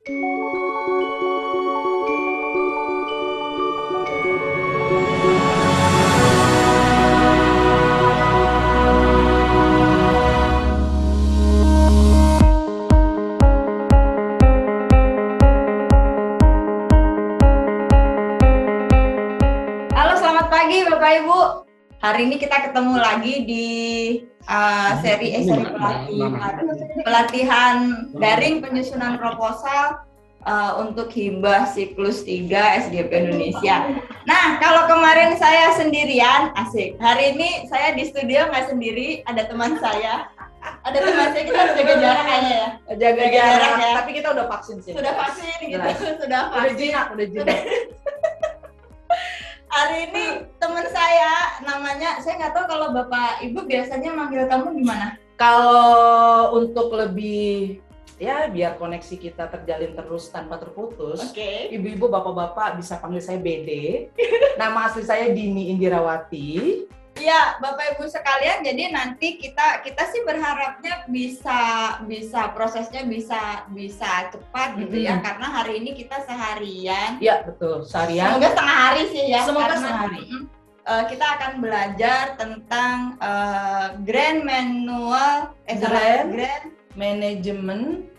Halo, selamat pagi Bapak Ibu. Hari ini kita ketemu lagi di seri pelatihan daring penyusunan proposal untuk hibah siklus 3 SGP Indonesia. Nah, kalau kemarin saya sendirian, asik. Hari ini saya di studio nggak sendiri, ada teman saya. Ada teman saya, kita harus jaga jarak kayaknya ya. Jaga jarak ya. Tapi kita udah vaksin sih. Sudah vaksin gitu, sudah vaksin. Udah jinak. Hari ini teman saya namanya, saya nggak tahu kalau Bapak Ibu biasanya manggil kamu gimana? Kalau untuk lebih ya biar koneksi kita terjalin terus tanpa terputus, ibu-ibu bapak-bapak bisa panggil saya BD. Nama asli saya Dini Indirawati. Ya, Bapak Ibu sekalian, jadi nanti kita sih berharapnya bisa prosesnya bisa cepat gitu ya, karena hari ini kita seharian. Ya betul, seharian. Semoga setengah hari sih ya. Semoga setengah hari. Kita akan belajar tentang Grand Manual, Grand Management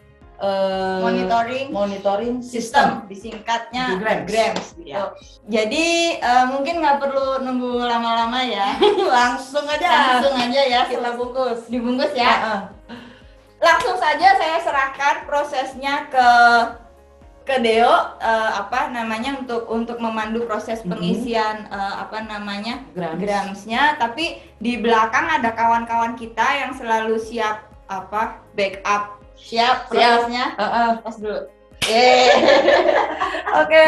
Monitoring System, disingkatnya GRAMS gitu. Ya. Jadi mungkin nggak perlu nunggu lama-lama ya, langsung aja ya kita bungkus, dibungkus ya. Langsung saja saya serahkan prosesnya ke Deo, untuk memandu proses pengisian GRAMS-nya. Tapi di belakang ada kawan-kawan kita yang selalu siap backup. Siap. Pas dulu. Oke,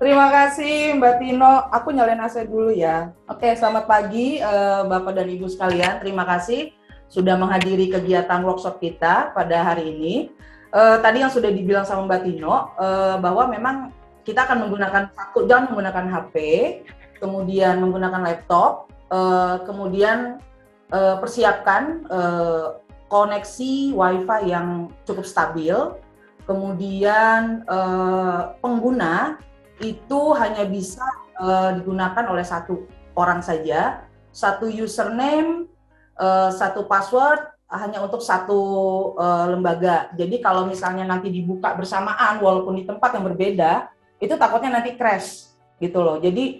terima kasih Mbak Tino. Aku nyalain AC dulu ya. Oke, selamat pagi Bapak dan Ibu sekalian. Terima kasih sudah menghadiri kegiatan workshop kita pada hari ini. Tadi yang sudah dibilang sama Mbak Tino, bahwa memang kita akan jangan menggunakan HP, kemudian menggunakan laptop, kemudian persiapkan koneksi WiFi yang cukup stabil, kemudian pengguna itu hanya bisa digunakan oleh satu orang saja, satu username, satu password, hanya untuk satu lembaga. Jadi kalau misalnya nanti dibuka bersamaan walaupun di tempat yang berbeda, itu takutnya nanti crash gitu loh. Jadi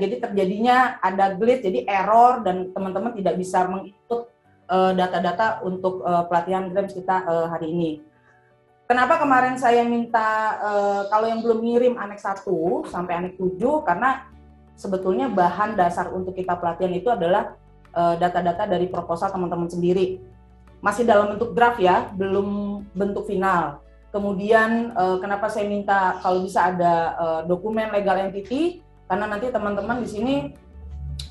jadi terjadinya ada glitch, jadi error, dan teman-teman tidak bisa menginput data-data untuk pelatihan GRAMS kita hari ini. Kenapa kemarin saya minta kalau yang belum ngirim Aneks 1 sampai Aneks 7, karena sebetulnya bahan dasar untuk kita pelatihan itu adalah data-data dari proposal teman-teman sendiri. Masih dalam bentuk draft ya, belum bentuk final. Kemudian kenapa saya minta kalau bisa ada dokumen legal entity, karena nanti teman-teman di sini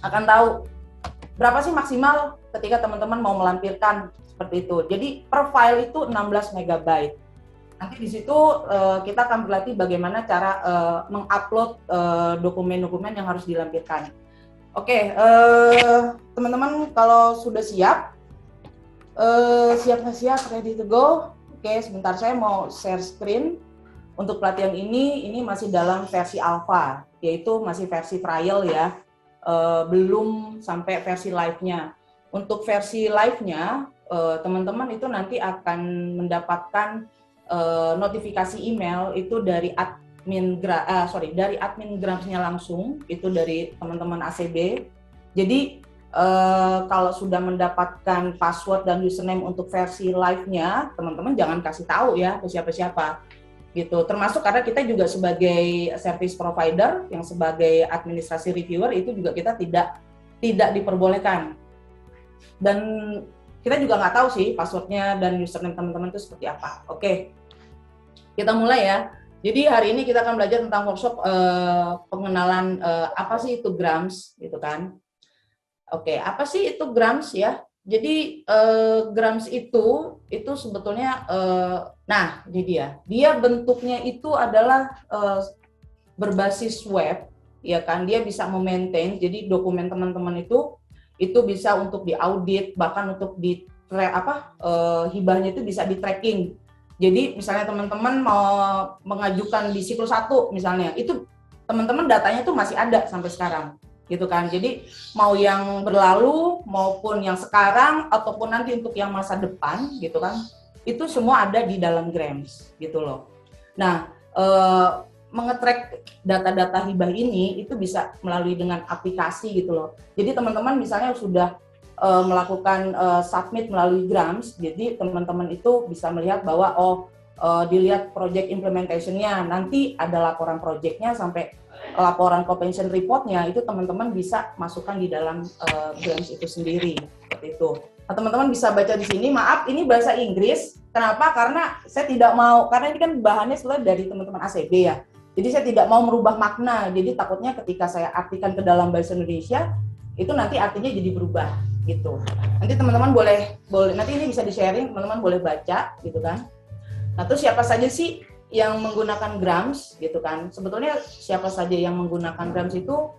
akan tahu berapa sih maksimal ketika teman-teman mau melampirkan seperti itu. Jadi per file itu 16 MB. Nanti di situ kita akan berlatih bagaimana cara mengupload dokumen-dokumen yang harus dilampirkan. Oke, teman-teman kalau sudah siap, ready to go. Oke, sebentar saya mau share screen. Untuk pelatihan ini masih dalam versi alpha, yaitu masih versi trial ya, belum sampai versi live-nya. Untuk versi live-nya, teman-teman itu nanti akan mendapatkan notifikasi email itu dari admin GRAMS-nya langsung, itu dari teman-teman ACB. Jadi kalau sudah mendapatkan password dan username untuk versi live-nya, teman-teman jangan kasih tahu ya ke siapa-siapa gitu. Termasuk karena kita juga sebagai service provider, yang sebagai administrasi reviewer, itu juga kita tidak diperbolehkan. Dan kita juga nggak tahu sih passwordnya dan username teman-teman itu seperti apa. Oke, kita mulai ya. Jadi hari ini kita akan belajar tentang workshop pengenalan apa sih itu GRAMS gitu kan. Oke, apa sih itu GRAMS ya? Jadi GRAMS itu sebetulnya, nah ini dia bentuknya itu adalah berbasis web, ya kan? Dia bisa memaintain, jadi dokumen teman-teman itu bisa untuk diaudit, bahkan untuk hibahnya itu bisa di tracking. Jadi misalnya teman-teman mau mengajukan di siklus 1 misalnya, itu teman-teman datanya itu masih ada sampai sekarang gitu kan. Jadi mau yang berlalu maupun yang sekarang ataupun nanti untuk yang masa depan gitu kan, itu semua ada di dalam Grams gitu loh. Nah, mengetrack data-data hibah ini itu bisa melalui dengan aplikasi gitu loh. Jadi teman-teman misalnya sudah melakukan submit melalui Grams, jadi teman-teman itu bisa melihat bahwa dilihat project implementation-nya, nanti ada laporan project-nya sampai laporan compensation report-nya, itu teman-teman bisa masukkan di dalam Grams itu sendiri, seperti itu. Nah, teman-teman bisa baca di sini, maaf ini bahasa Inggris, kenapa? Karena saya tidak mau, karena ini kan bahannya sebenarnya dari teman-teman ACB ya, jadi saya tidak mau merubah makna, jadi takutnya ketika saya artikan ke dalam bahasa Indonesia, itu nanti artinya jadi berubah gitu. Nanti teman-teman boleh nanti ini bisa di-sharing, teman-teman boleh baca gitu kan. Nah, terus siapa saja sih yang menggunakan Grams gitu kan? Sebetulnya siapa saja yang menggunakan Grams itu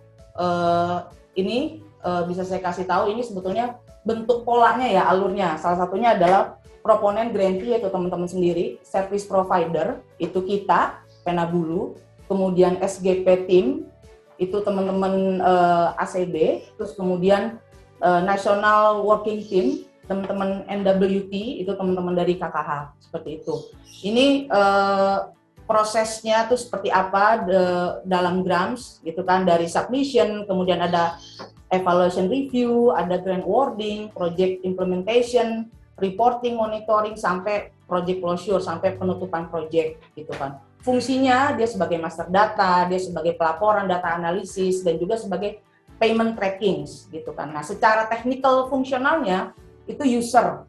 ini bisa saya kasih tahu, ini sebetulnya bentuk polanya ya, alurnya. Salah satunya adalah proponen grantee yaitu teman-teman sendiri, service provider itu kita Penabulu, kemudian SGP team itu teman-teman ACB, terus kemudian National Working Team, teman-teman NWT, itu teman-teman dari KKH, seperti itu. Ini prosesnya tuh seperti apa dalam Grams, gitu kan, dari submission, kemudian ada evaluation review, ada grant awarding, project implementation, reporting, monitoring, sampai project closure, sampai penutupan project, gitu kan. Fungsinya dia sebagai master data, dia sebagai pelaporan data analisis, dan juga sebagai payment tracking gitu kan. Nah, secara technical fungsionalnya itu user.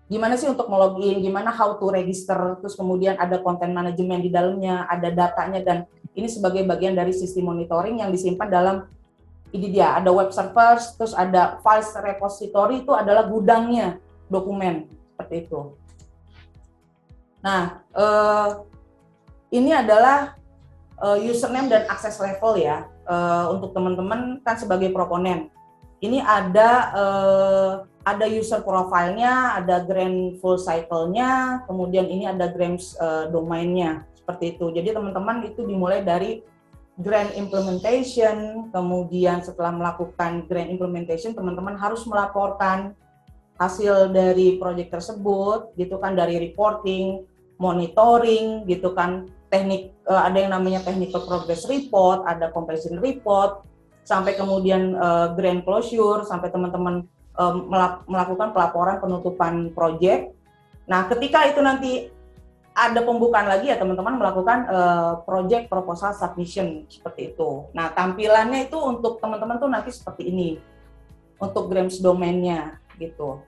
Gimana sih untuk melogin, gimana how to register, terus kemudian ada content management di dalamnya, ada datanya, dan ini sebagai bagian dari sistem monitoring yang disimpan dalam, ini dia, ada web servers, terus ada files repository, itu adalah gudangnya dokumen, seperti itu. Nah, ini adalah username dan access level ya. Untuk teman-teman kan sebagai proponen, ini ada user profile-nya, ada grant full cycle-nya, kemudian ini ada grants domain-nya, seperti itu. Jadi teman-teman itu dimulai dari grant implementation, kemudian setelah melakukan grant implementation, teman-teman harus melaporkan hasil dari proyek tersebut, gitu kan, dari reporting, monitoring, gitu kan, teknik, ada yang namanya technical progress report, ada completion report, sampai kemudian grand closure, sampai teman-teman melakukan pelaporan penutupan proyek. Nah, ketika itu nanti ada pembukaan lagi ya, teman-teman melakukan project proposal submission, seperti itu. Nah, tampilannya itu untuk teman-teman tuh nanti seperti ini, untuk Grams domainnya, gitu.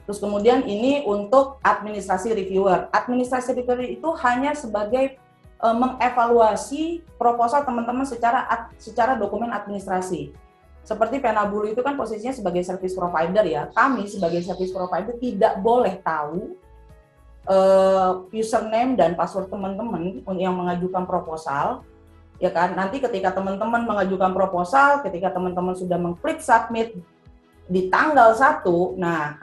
Terus kemudian ini untuk administrasi reviewer. Administrasi reviewer itu hanya sebagai mengevaluasi proposal teman-teman secara dokumen administrasi. Seperti Penabulu itu kan posisinya sebagai service provider ya. Kami sebagai service provider tidak boleh tahu username dan password teman-teman yang mengajukan proposal, ya kan. Nanti ketika teman-teman mengajukan proposal, ketika teman-teman sudah mengklik submit di tanggal 1, nah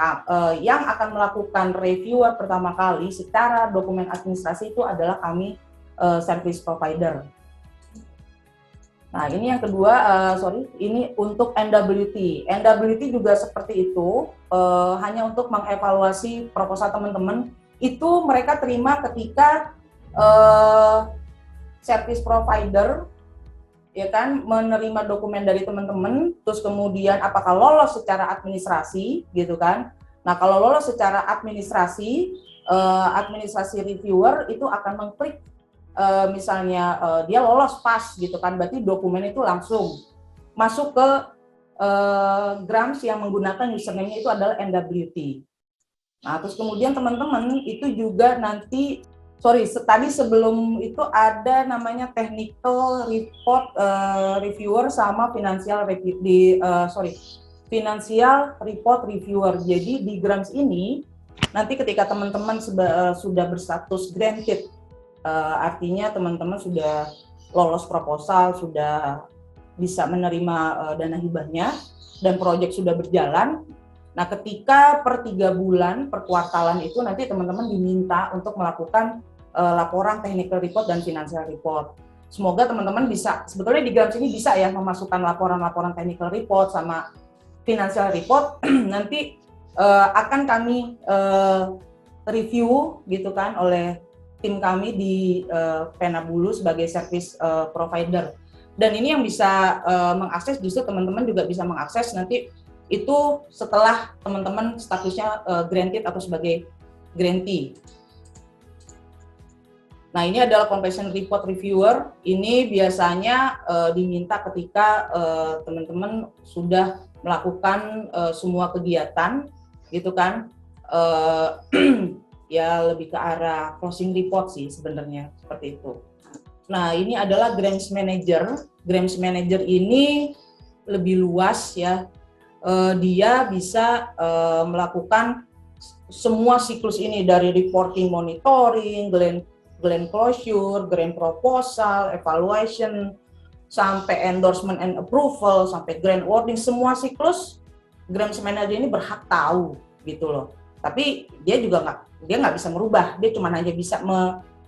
yang akan melakukan reviewer pertama kali secara dokumen administrasi itu adalah kami service provider. Nah, ini yang kedua, ini untuk NWT. NWT juga seperti itu, hanya untuk mengevaluasi proposal teman-teman. Itu mereka terima ketika service provider ya kan menerima dokumen dari teman-teman, terus kemudian apakah lolos secara administrasi gitu kan. Nah, kalau lolos secara administrasi, administrasi reviewer itu akan mengklik misalnya dia lolos pas gitu kan, berarti dokumen itu langsung masuk ke Grams yang menggunakan username-nya itu adalah NWT. Nah, terus kemudian teman-teman itu juga nanti tadi sebelum itu ada namanya technical report reviewer sama financial financial report reviewer. Jadi di Grams ini nanti ketika teman-teman sudah berstatus granted, artinya teman-teman sudah lolos proposal, sudah bisa menerima dana hibahnya dan proyek sudah berjalan. Nah, ketika per 3 bulan, per kuartalan itu nanti teman-teman diminta untuk melakukan laporan technical report dan financial report. Semoga teman-teman bisa, sebetulnya di Grams ini bisa ya memasukkan laporan-laporan technical report sama financial report. Nanti akan kami review gitu kan oleh tim kami di Penabulu sebagai service provider. Dan ini yang bisa mengakses, justru teman-teman juga bisa mengakses nanti itu setelah teman-teman statusnya granted atau sebagai grantee. Nah, ini adalah completion report reviewer. Ini biasanya diminta ketika teman-teman sudah melakukan semua kegiatan, gitu kan? Ya lebih ke arah closing report sih sebenarnya, seperti itu. Nah, ini adalah grants manager. Grants manager ini lebih luas ya. Dia bisa melakukan semua siklus ini dari reporting, monitoring, grant closure, grant proposal, evaluation, sampai endorsement and approval, sampai grant awarding, semua siklus grants manager ini berhak tahu gitu loh. Tapi dia juga nggak bisa merubah, dia cuma hanya bisa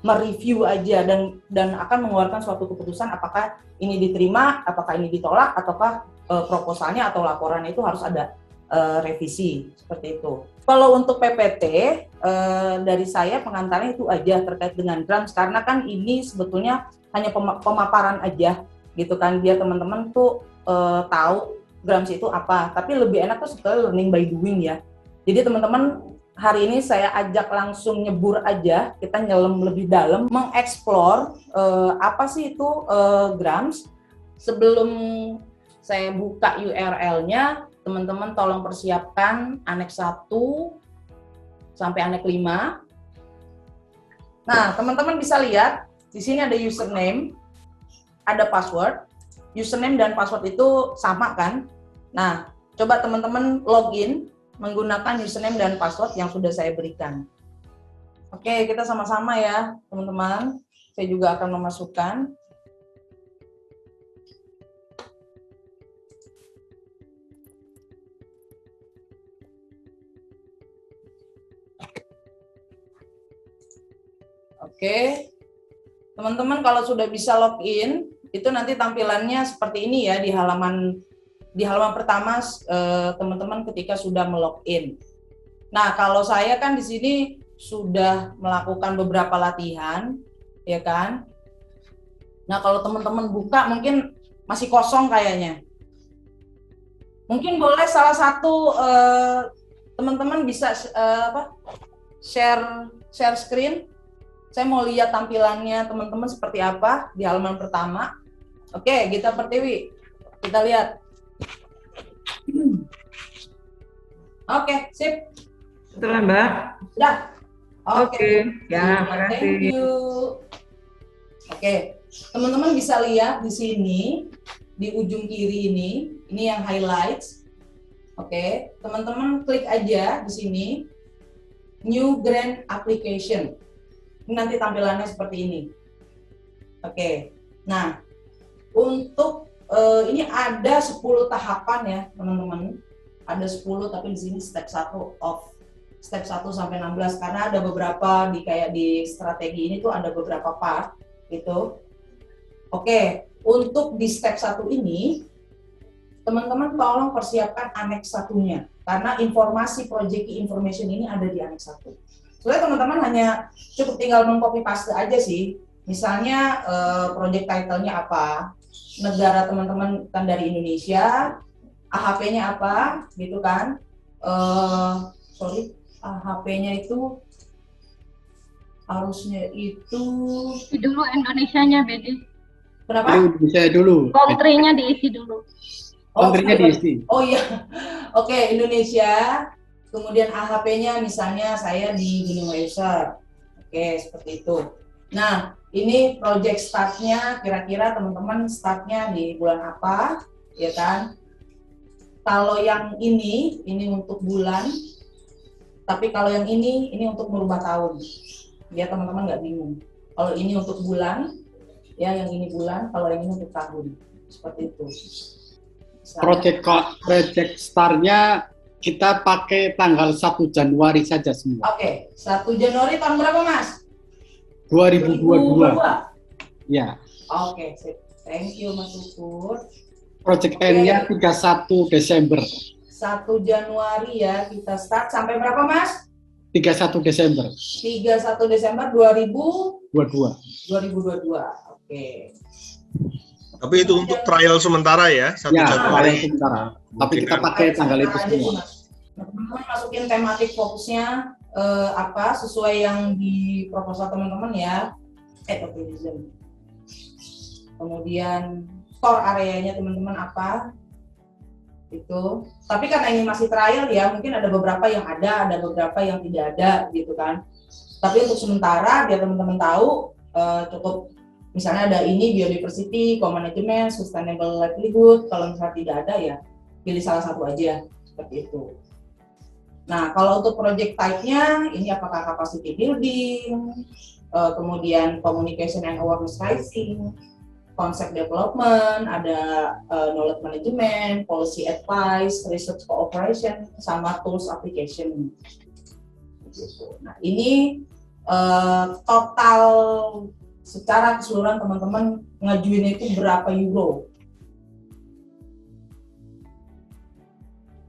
mereview aja dan akan mengeluarkan suatu keputusan apakah ini diterima, apakah ini ditolak, ataukah proposalnya atau laporannya itu harus ada revisi, seperti itu. Kalau untuk PPT dari saya pengantarnya itu aja terkait dengan grants, karena kan ini sebetulnya hanya pemaparan aja gitu kan, biar teman-teman tuh tahu grants itu apa. Tapi lebih enak tuh sebetulnya learning by doing ya. Jadi teman-teman, hari ini saya ajak langsung nyebur aja, kita nyelam lebih dalam, mengeksplor apa sih itu grants. Sebelum saya buka URL-nya, teman-teman tolong persiapkan Aneks 1 sampai Aneks 5. Nah, teman-teman bisa lihat, di sini ada username, ada password. Username dan password itu sama kan? Nah, coba teman-teman login menggunakan username dan password yang sudah saya berikan. Oke, kita sama-sama ya, teman-teman. Saya juga akan memasukkan. Oke, teman-teman kalau sudah bisa login, itu nanti tampilannya seperti ini ya di halaman pertama teman-teman ketika sudah melogin. Nah, kalau saya kan di sini sudah melakukan beberapa latihan, ya kan? Nah, kalau teman-teman buka mungkin masih kosong kayaknya. Mungkin boleh salah satu teman-teman bisa share screen. Saya mau lihat tampilannya teman-teman seperti apa di halaman pertama. Oke, Gita Pertiwi, kita lihat. Oke, sip. Betul Mbak. Sudah. Oke. Ya, makasih. Thank you. Oke, teman-teman bisa lihat di sini di ujung kiri ini yang highlights. Oke, teman-teman klik aja di sini New Grant Application. Ini nanti tampilannya seperti ini. Oke, nah untuk ini ada 10 tahapan ya teman-teman. Ada 10 tapi di sini step 1 off. Step 1 sampai 16 karena ada beberapa kayak di strategi ini tuh ada beberapa part gitu. Oke, untuk di step 1 ini teman-teman tolong persiapkan Aneks 1-nya karena informasi project key information ini ada di Aneks 1. Sebenarnya teman-teman hanya cukup tinggal meng-copy paste aja sih. Misalnya project title-nya apa, negara teman-teman kan dari Indonesia, AHP-nya apa, gitu kan. AHP-nya itu harusnya itu dulu Indonesianya Bedi. Kenapa? Indonesia dulu. Country-nya diisi dulu. Country-nya diisi. Oh iya. Oke, Indonesia. Kemudian AHP-nya misalnya saya di Gunung Leuser. Oke, seperti itu. Nah, ini project start-nya kira-kira teman-teman start-nya di bulan apa, ya kan? Kalau yang ini untuk bulan, tapi kalau yang ini untuk merubah tahun. Biar teman-teman nggak bingung. Kalau ini untuk bulan, ya yang ini bulan, kalau yang ini untuk tahun. Seperti itu. Misalnya, Project start-nya Kita pakai tanggal 1 Januari saja semua. Oke, 1 Januari tahun berapa, Mas? 2022. Ya. Oke, sip. Thank you, Mas Ukur. Project Oke. N-nya 31 Desember. 1 Januari ya, kita start sampai berapa, Mas? 31 Desember 31 Desember 2022. 22. Oke. Tapi itu untuk trial sementara ya, 1 Ya, Januari. trial sementara. Tapi kita pakai tanggal itu Aja sih, semua. Mas. Teman-teman masukin tematik fokusnya apa sesuai yang di proposal teman-teman ya. Optimism. Kemudian core areanya teman-teman apa? Itu. Tapi karena ini masih trial ya, mungkin ada beberapa yang ada beberapa yang tidak ada gitu kan. Tapi untuk sementara biar teman-teman tahu cukup misalnya ada ini biodiversity, co-management, sustainable livelihood. Kalau misalnya tidak ada ya pilih salah satu aja seperti itu. Nah, kalau untuk project type-nya ini apakah capacity building, kemudian communication and awareness raising, concept development, ada knowledge management, policy advice, research cooperation, sama tools application. Nah, ini total secara keseluruhan teman-teman ngajuin itu berapa euro?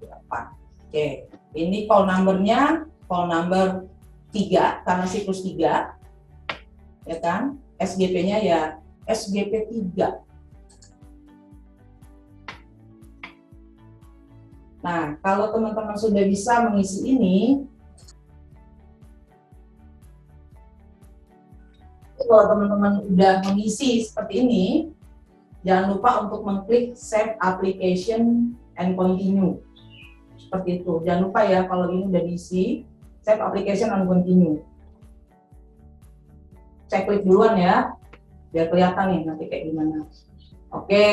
Berapa? Oke, ini call number-nya, call number 3 karena siklus 3, ya kan? SGP-nya ya SGP 3. Nah, kalau teman-teman sudah bisa mengisi ini, kalau teman-teman udah mengisi seperti ini, jangan lupa untuk mengklik Save Application and Continue. Seperti itu. Jangan lupa ya, kalau ini udah diisi, Save Application and Continue. Saya klik duluan ya, biar kelihatan nih nanti kayak gimana. Oke.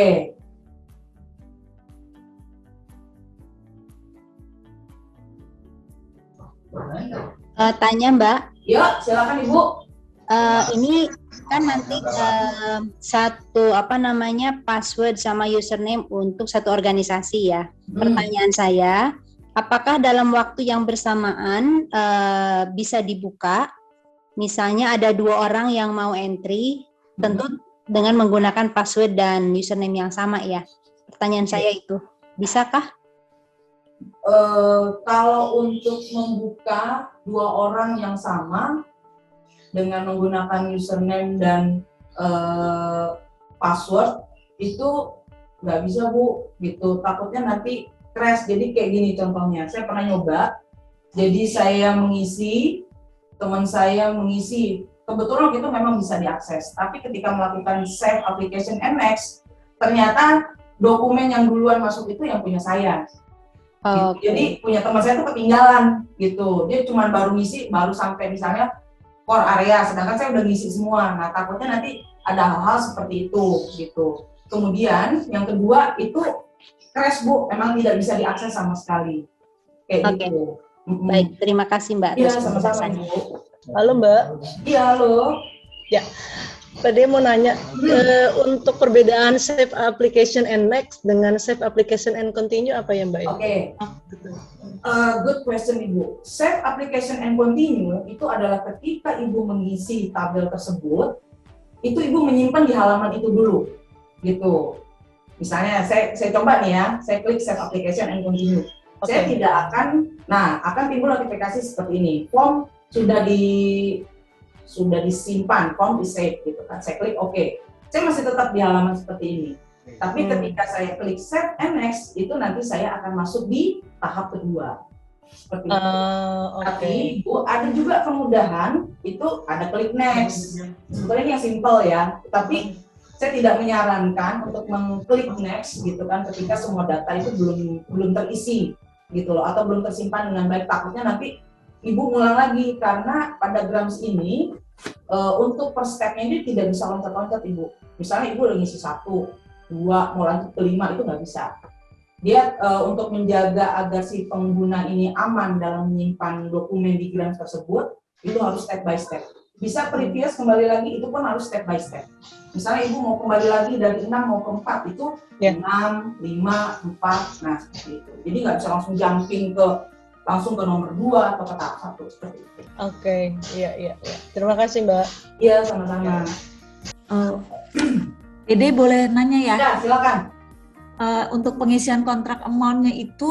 Tanya Mbak, Yuk, silakan Ibu. ini kan nanti satu password sama username untuk satu organisasi ya. Pertanyaan saya, apakah dalam waktu yang bersamaan bisa dibuka? Misalnya ada 2 orang yang mau entry, tentu dengan menggunakan password dan username yang sama ya. Pertanyaan saya itu, bisakah? Kalau untuk membuka 2 orang yang sama dengan menggunakan username dan password itu nggak bisa Bu, gitu. Takutnya nanti crash. Jadi kayak gini contohnya, saya pernah nyoba. Jadi saya mengisi, teman saya mengisi, kebetulan itu memang bisa diakses. Tapi ketika melakukan save application and next, ternyata dokumen yang duluan masuk itu yang punya saya. Gitu. Jadi punya teman saya itu ketinggalan gitu. Dia cuma baru ngisi, baru sampai misalnya core area, sedangkan saya udah ngisi semua. Nah, takutnya nanti ada hal-hal seperti itu gitu. Kemudian yang kedua itu crash Bu, memang tidak bisa diakses sama sekali. Kayak gitu. Baik, terima kasih Mbak. Iya, sama-sama Bu. Halo Mbak. Iya, halo. Ya, tadi mau nanya untuk perbedaan save application and next dengan save application and continue apa ya Mbak? Oke. Good question Ibu. Save application and continue itu adalah ketika Ibu mengisi tabel tersebut, itu Ibu menyimpan di halaman itu dulu, gitu. Misalnya saya coba nih ya, saya klik save application and continue. Saya tidak akan timbul notifikasi seperti ini. Form sudah disimpan, form di save gitu kan. Saya klik OK. Saya masih tetap di halaman seperti ini. Tapi ketika saya klik save and next, itu nanti saya akan masuk di tahap kedua. Seperti itu. Tapi Bu, ada juga kemudahan, itu ada klik next. Sebenarnya ini yang simple ya. Tapi saya tidak menyarankan untuk mengklik next gitu kan ketika semua data itu belum terisi gitu loh, atau belum tersimpan dengan baik. Takutnya nanti Ibu ngulang lagi, karena pada Grams ini untuk per step-nya ini tidak bisa loncat-loncat Ibu. Misalnya Ibu udah ngisi 1, 2, mau lanjut ke 5, itu nggak bisa. Dia untuk menjaga agar si pengguna ini aman dalam menyimpan dokumen di Grams tersebut, itu harus step by step. bisa previous kembali lagi, itu pun harus step by step. Misalnya ibu mau kembali lagi dari 6 mau ke 4 itu 6, 5, 4, nah seperti itu. Jadi nggak bisa langsung jumping langsung ke nomor 2 atau ke tahap 1 seperti itu. Oke, iya. Terima kasih Mbak. Iya, sama-sama. Dede boleh nanya ya? Ya, silakan. Untuk pengisian kontrak amount-nya itu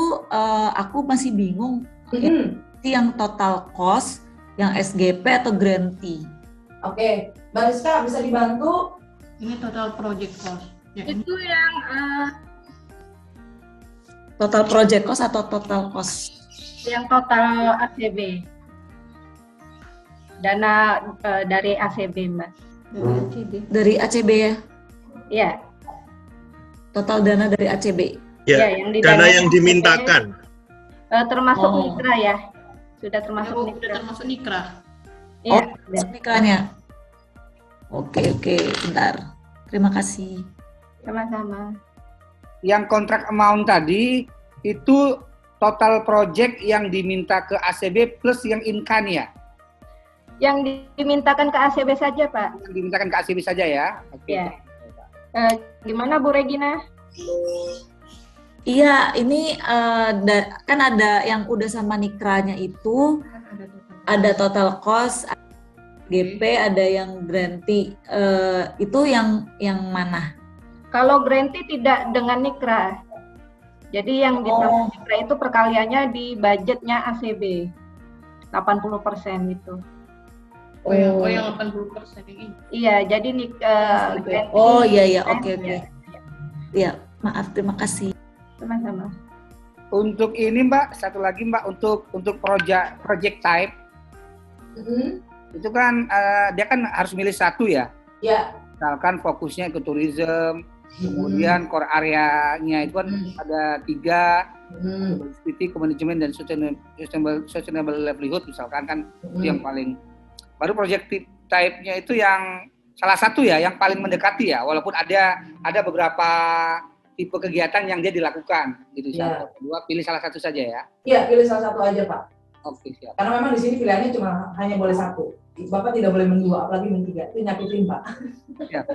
aku masih bingung. Itu yang total cost, yang SGP atau grantee? Oke, Mbak Rizka bisa dibantu? Ini total project cost. Itu yang Total project cost atau total cost? yang total ACB. Dana dari ACB, Mbak. Dari ACB ya? Iya. Total dana dari ACB? Ya, yang di dana dalam yang dimintakan. Termasuk Nikra ya. Sudah termasuk Nikra. Sudah termasuk Nikra. Iya. Pemikirannya? Oke, bentar. Terima kasih. Sama-sama. Yang kontrak amount tadi itu total project yang diminta ke ACB plus yang in-kind ya? Yang dimintakan ke ACB saja, Pak. Yang dimintakan ke ACB saja ya? Oke. Ya. Gimana Bu Regina? Iya, ini kan ada yang udah sama Nikranya itu, ada total cost, GP, ada yang grantee. Itu yang mana? Kalau grantee tidak dengan Nikra. Jadi yang ditambah Nikra itu perkaliannya di budgetnya ACB. 80% itu. Oh yang 80% ini. Iya, jadi Iya, oke. Iya, maaf, terima kasih. Sama-sama. Untuk ini Mbak, satu lagi Mbak, untuk project type, itu kan dia kan harus milih satu ya. Ya. Misalkan fokusnya ke tourism, kemudian core area-nya itu kan ada 3, diversity, management, dan sustainable livelihood misalkan kan itu yang paling. Baru project type-nya itu yang salah satu ya, yang paling mendekati ya, walaupun ada beberapa tipe kegiatan yang dia dilakukan gitu. Ya. Kedua, pilih salah satu saja ya. Iya, pilih salah satu aja Pak. Oke, siap. Karena memang di sini pilihannya hanya boleh satu. Bapak tidak boleh mendua, apalagi mentiga. Itu nyakitin Pak. Siap.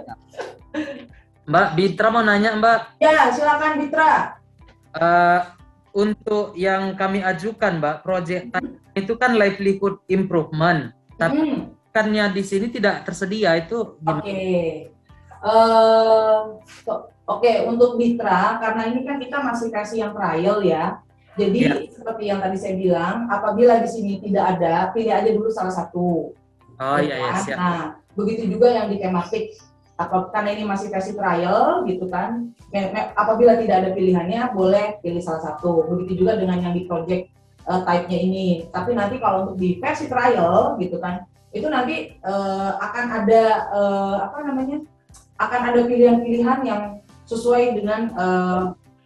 Mbak Bitra mau nanya Mbak. Ya, silakan Bitra. Untuk yang kami ajukan Mbak, project itu kan livelihood improvement. Tapi kannya di sini tidak tersedia, itu gimana? Oke, untuk Bitra, karena ini kan kita masih kasih yang trial ya. Jadi seperti yang tadi saya bilang, apabila di sini tidak ada, pilih aja dulu salah satu. Oh iya, siap. Nah, begitu juga yang di Kematik. Karena ini masih versi trial gitu kan. Apabila tidak ada pilihannya, boleh pilih salah satu. Begitu juga dengan yang di project type-nya ini. Tapi nanti kalau untuk di versi trial gitu kan, itu nanti akan ada akan ada pilihan-pilihan yang sesuai dengan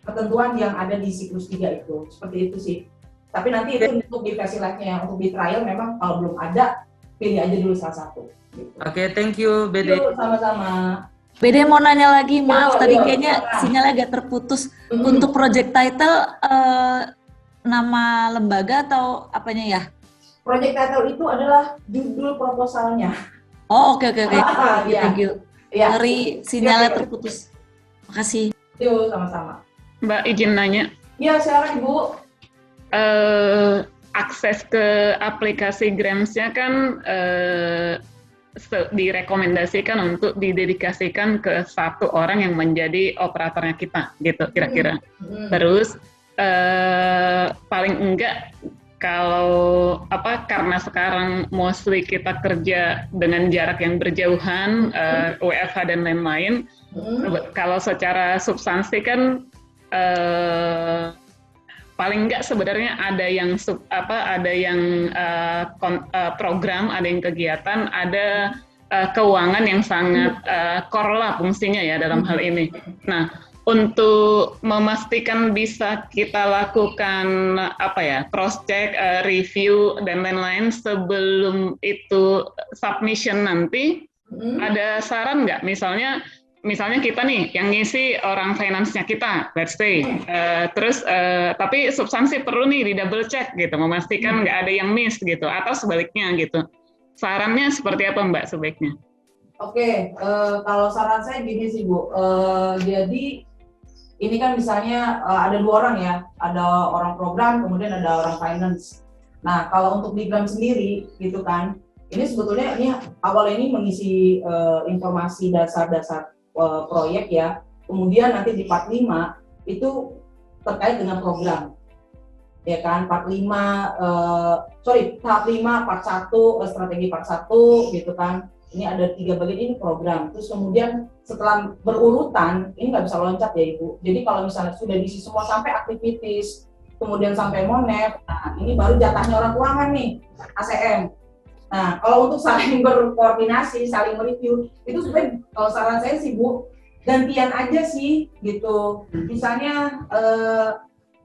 ketentuan yang ada di siklus 3 itu. Seperti itu sih. Tapi nanti itu untuk di versi live-nya, untuk di trial memang kalau belum ada, pilih aja dulu salah satu. Gitu. Oke, thank you BD. Yuk, sama-sama. BD mau nanya lagi, maaf tadi kayaknya sinyalnya agak terputus. Untuk project title, nama lembaga atau apanya ya? Project title itu adalah judul proposalnya. Oh, oke. Thank you. Ya. Sorry, sinyalnya terputus. Makasih. Yuk, sama-sama. Mbak izin nanya. Iya, silakan Ibu. Akses ke aplikasi Grams-nya kan direkomendasikan untuk didedikasikan ke satu orang yang menjadi operatornya kita, gitu kira-kira. Terus paling enggak kalau karena sekarang mostly kita kerja dengan jarak yang berjauhan, WFH dan lain-lain, kalau secara substansi kan paling enggak sebenarnya ada yang program, ada yang kegiatan, ada keuangan yang sangat core lah fungsinya ya dalam hal ini. Nah, untuk memastikan bisa kita lakukan cross check, review dan lain-lain sebelum itu submission nanti, ada saran nggak? Misalnya kita nih yang ngisi orang finance-nya kita, let's say, tapi substansi perlu nih di double check gitu, memastikan nggak ada yang miss gitu, atau sebaliknya gitu. sarannya seperti apa Mbak sebaiknya? Oke, kalau saran saya gini sih Bu, jadi ini kan misalnya ada 2 orang ya, ada orang program, kemudian ada orang finance. Nah, kalau untuk di Gram sendiri gitu kan, ini sebetulnya ini awal ini mengisi informasi dasar-dasar proyek ya, kemudian nanti di part 5 itu terkait dengan program. Ya kan, tahap 5 part 1 strategi part 1 gitu kan. Ini ada 3 bagian, ini program. Terus kemudian setelah berurutan, ini nggak bisa loncat ya Ibu. Jadi kalau misalnya sudah diisi semua sampai activities, kemudian sampai Monef, nah ini baru jatahnya orang keuangan nih, ACM. Nah, kalau untuk saling berkoordinasi, saling mereview, itu sebenarnya kalau saran saya sih Bu, gantian aja sih gitu. Misalnya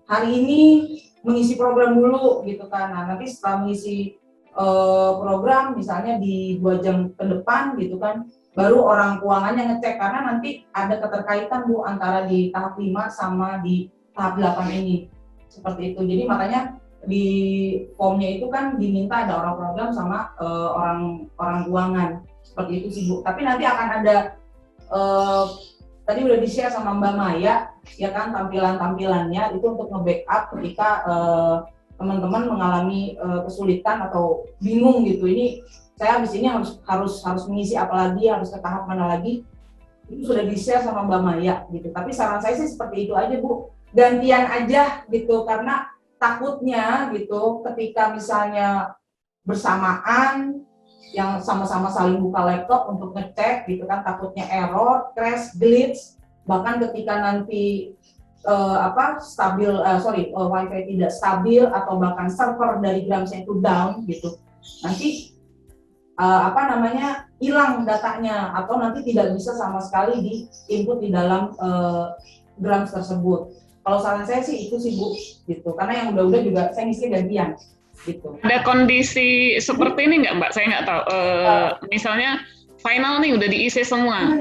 hari ini mengisi program dulu gitu kan. Nah, nanti setelah mengisi program misalnya di 2 jam ke depan gitu kan, baru orang keuangannya ngecek karena nanti ada keterkaitan Bu antara di tahap 5 sama di tahap 8 ini. Seperti itu. Jadi makanya di formnya itu kan diminta ada orang program sama orang keuangan. Seperti itu sih Bu. Tapi nanti akan ada tadi udah di-share sama Mbak Maya ya kan tampilan-tampilannya itu untuk nge-backup ketika teman-teman mengalami kesulitan atau bingung gitu. Ini saya habis ini harus mengisi apa lagi, harus ke tahap mana lagi. Itu sudah di-share sama Mbak Maya gitu. Tapi saran saya sih seperti itu aja Bu. Gantian aja gitu karena takutnya gitu ketika misalnya bersamaan yang sama-sama saling buka laptop untuk ngecek gitu kan, takutnya error, crash, glitch, bahkan ketika nanti wifi tidak stabil atau bahkan server dari Gramsnya itu down gitu, nanti hilang datanya atau nanti tidak bisa sama sekali di input di dalam Grams tersebut. Kalau saran saya sih itu sih Bu gitu, karena yang udah-udah juga saya ngisi gantian gitu. Ada kondisi seperti ini nggak Mbak? Saya nggak tahu. Misalnya final nih udah diisi semua,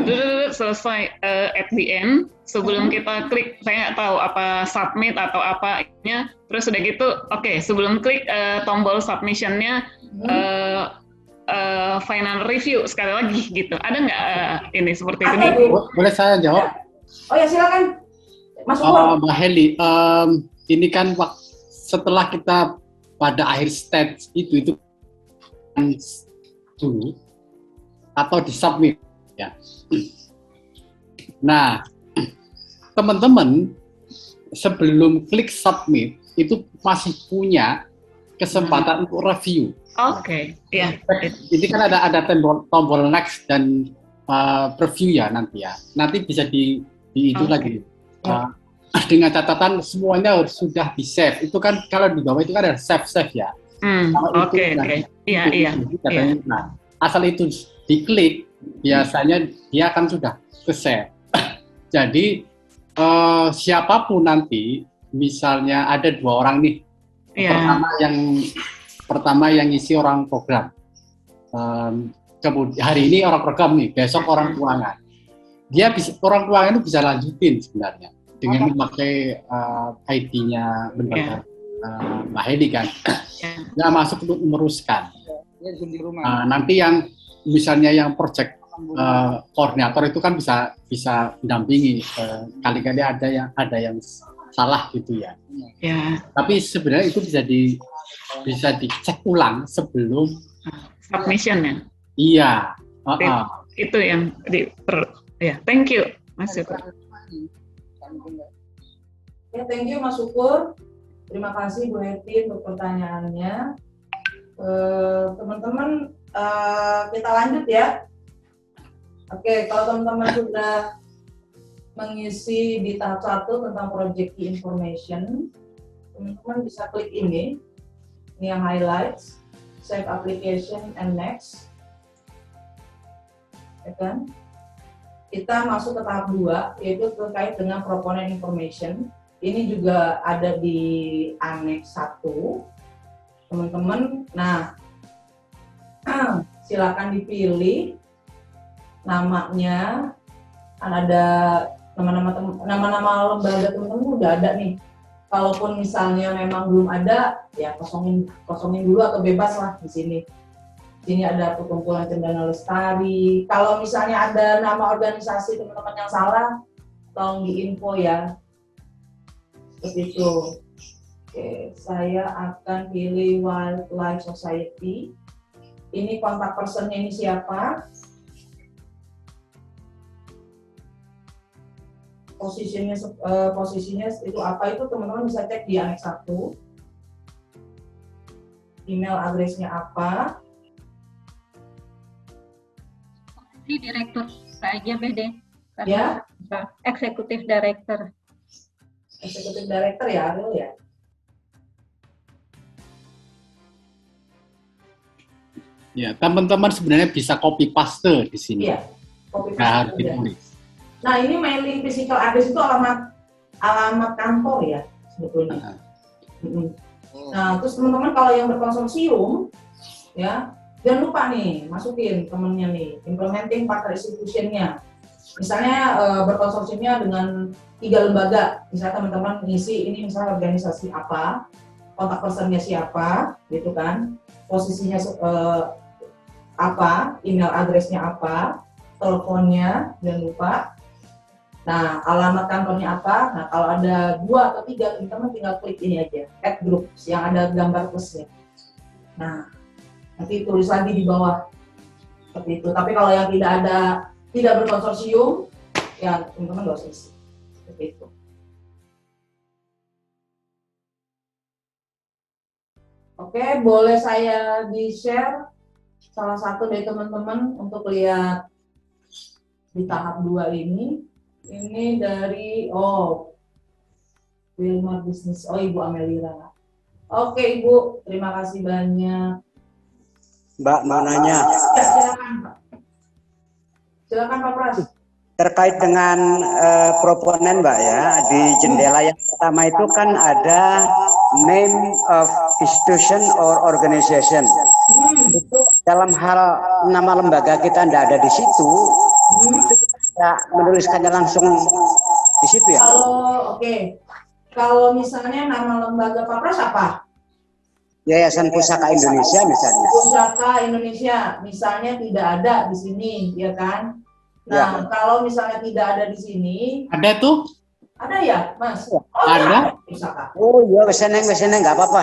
selesai at the end sebelum kita klik, saya nggak tahu apa submit atau apanya, terus udah gitu, oke, sebelum klik tombol submission-nya final review sekali lagi gitu. Ada nggak ini seperti itu nih? Boleh saya jawab? Oh ya silakan, Mas Mbak Heli, ini kan setelah kita pada akhir stage itu dulu atau disubmit ya. Nah, teman-teman sebelum klik submit itu masih punya kesempatan untuk review. Oke, ya. Ini kan ada tombol next dan preview ya nanti ya. Nanti bisa di itu lagi. Dengan catatan semuanya sudah di save. Itu kan kalau di bawah itu kan ada save ya. Oke. Iya. Nah, asal itu diklik, biasanya dia akan sudah ke save. Jadi siapapun nanti, misalnya ada 2 orang nih, pertama yang isi orang program, kemudian hari ini orang program nih, besok orang keuangan. Orang keuangan itu bisa lanjutin sebenarnya dengan memakai ID-nya benar Mbak Hedi kan, nggak masuk untuk meneruskan. Nanti yang misalnya yang project koordinator itu kan bisa mendampingi, kali-kali ada yang salah gitu ya. Tapi sebenarnya itu bisa dicek ulang sebelum submission ya. Iya. Itu yang thank you Mas Syukur. Ya, thank you Mas Syukur. Terima kasih Bu Heti untuk pertanyaannya. Teman-teman, kita lanjut ya. Oke, kalau teman-teman sudah mengisi di tahap 1 tentang project key information, teman-teman bisa klik ini yang highlights, save application and next. Ya kan? Kita masuk ke tahap 2, yaitu terkait dengan proponent information. Ini juga ada di annex 1, teman-teman. Nah, silakan dipilih namanya. Kan ada nama-nama lembaga teman-teman udah ada nih. Kalaupun misalnya memang belum ada, ya kosongin dulu atau bebas lah di sini. Sini ada Perkumpulan Cendana Lestari. Kalau misalnya ada nama organisasi teman-teman yang salah, tolong diinfo ya. Seperti itu. Oke, saya akan pilih Wildlife Society. Ini kontak personnya ini siapa? Posisinya itu apa itu teman-teman bisa cek di aneks 1. Email addressnya apa? Di direktur saja BD. Ya. Eksekutif director. Eksekutif director ya, Ariel ya. Ya, teman-teman sebenarnya bisa copy paste di sini. Iya. Copy Nggak harus paste. ditulis. Nah, ini mailing physical address itu alamat kantor ya sebetulnya. Nah, terus teman-teman kalau yang berkonsorsium ya, jangan lupa nih masukin temennya nih, implementing partner institution-nya. Misalnya berkonsorsiumnya dengan 3 lembaga, misalnya teman-teman ngisi ini misalnya organisasi apa, kontak personnya siapa, gitu kan, posisinya apa, email address-nya apa, teleponnya jangan lupa. Nah, alamat kantornya apa? Nah, kalau ada 2 atau 3, teman-teman tinggal klik ini aja, add groups yang ada gambar plusnya. Nah, nanti tulis lagi di bawah seperti itu. Tapi kalau yang tidak berkonsorsium, ya teman-teman nggak usah isi. Seperti itu. Oke, boleh saya di-share salah satu dari teman-teman untuk lihat di tahap 2 ini. Ini dari Wilmar Bisnis. Ibu Amelira. Oke, Ibu, terima kasih banyak. Mbak mau nanya. Ya, silakan, Pak. Silakan, Pak Pras. Terkait dengan proponen Mbak ya, di jendela yang pertama itu kan ada name of institution or organization. Itu dalam hal nama lembaga kita tidak ada di situ, itu kita bisa menuliskannya langsung di situ ya. Kalau misalnya nama lembaga Pak Pras apa? Yayasan Pusaka Indonesia misalnya. Pusaka Indonesia, misalnya tidak ada di sini, ya kan? Nah, kalau misalnya tidak ada di sini, ada tuh? Ada ya, Mas? Ada. Pusaka. Oh iya, weseneng nggak apa-apa.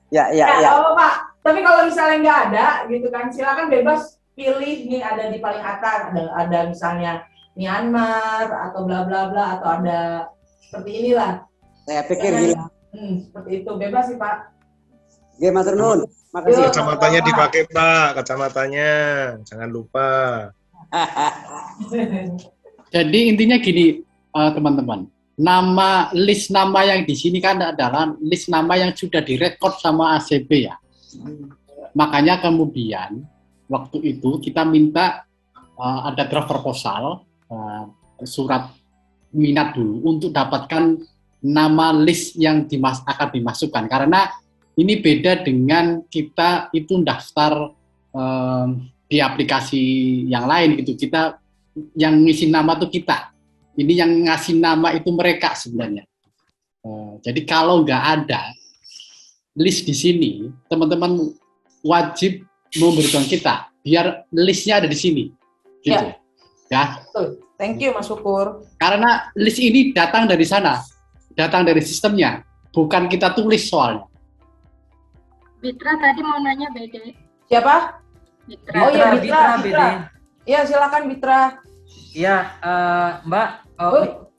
Ya. Pak. Tapi kalau misalnya nggak ada, gitu kan, silakan bebas pilih nih ada di paling atas, ada misalnya Myanmar atau bla bla bla atau ada seperti inilah. Saya pikir gila. Seperti itu bebas sih Pak. Oke, matur nuwun. Makasih. Kacamatanya dipakai Pak, kacamatanya jangan lupa. Jadi intinya gini teman-teman, list nama yang di sini kan adalah list nama yang sudah direkod sama ACB ya. Makanya kemudian waktu itu kita minta ada draft proposal, surat minat dulu untuk dapatkan nama list yang akan dimasukkan, karena ini beda dengan kita itu daftar di aplikasi yang lain gitu. Kita yang ngisi nama tuh kita, ini yang ngasih nama itu mereka sebenarnya. Jadi kalau nggak ada list di sini, teman-teman wajib memberitahu kita biar listnya ada di sini. Gitu. Ya. Thank you Mas Syukur. Karena list ini datang dari sana, datang dari sistemnya, bukan kita tulis soalnya. Bitra tadi mau nanya BD. Siapa? Bitra. Oh iya Bitra. BD. Iya silakan Bitra. Ya, Mbak,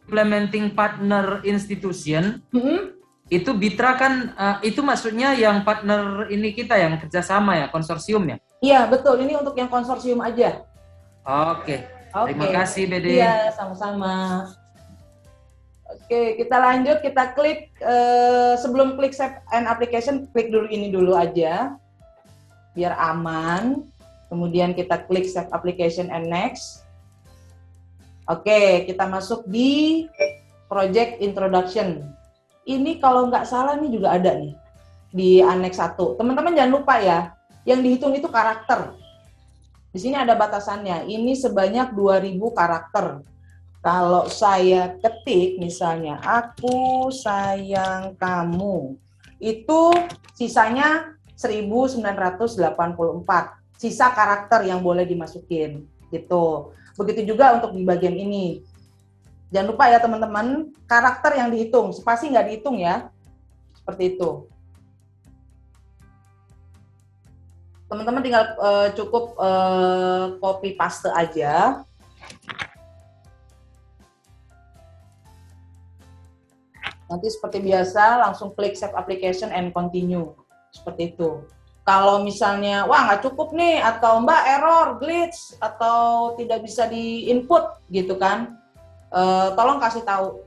implementing partner institution, itu Bitra kan, itu maksudnya yang partner ini kita yang kerjasama ya, konsorsium ya? Iya betul, ini untuk yang konsorsium aja. Oke. Terima kasih BD. Iya, sama-sama. Oke, kita lanjut, kita klik, sebelum klik save and application, klik dulu ini dulu aja, biar aman. Kemudian kita klik save application and next. Oke, kita masuk di project introduction. Ini kalau nggak salah nih juga ada nih, di annex 1. Teman-teman jangan lupa ya, yang dihitung itu karakter. Di sini ada batasannya, ini sebanyak 2000 karakter. Kalau saya ketik misalnya, aku sayang kamu, itu sisanya 1984. Sisa karakter yang boleh dimasukin gitu. Begitu juga untuk di bagian ini. Jangan lupa ya teman-teman, karakter yang dihitung, spasi nggak dihitung ya. Seperti itu. Teman-teman tinggal cukup copy paste aja. Nanti seperti biasa langsung klik save application and continue. Seperti itu. Kalau misalnya, wah nggak cukup nih, atau Mbak error, glitch, atau tidak bisa di input gitu kan, tolong kasih tahu.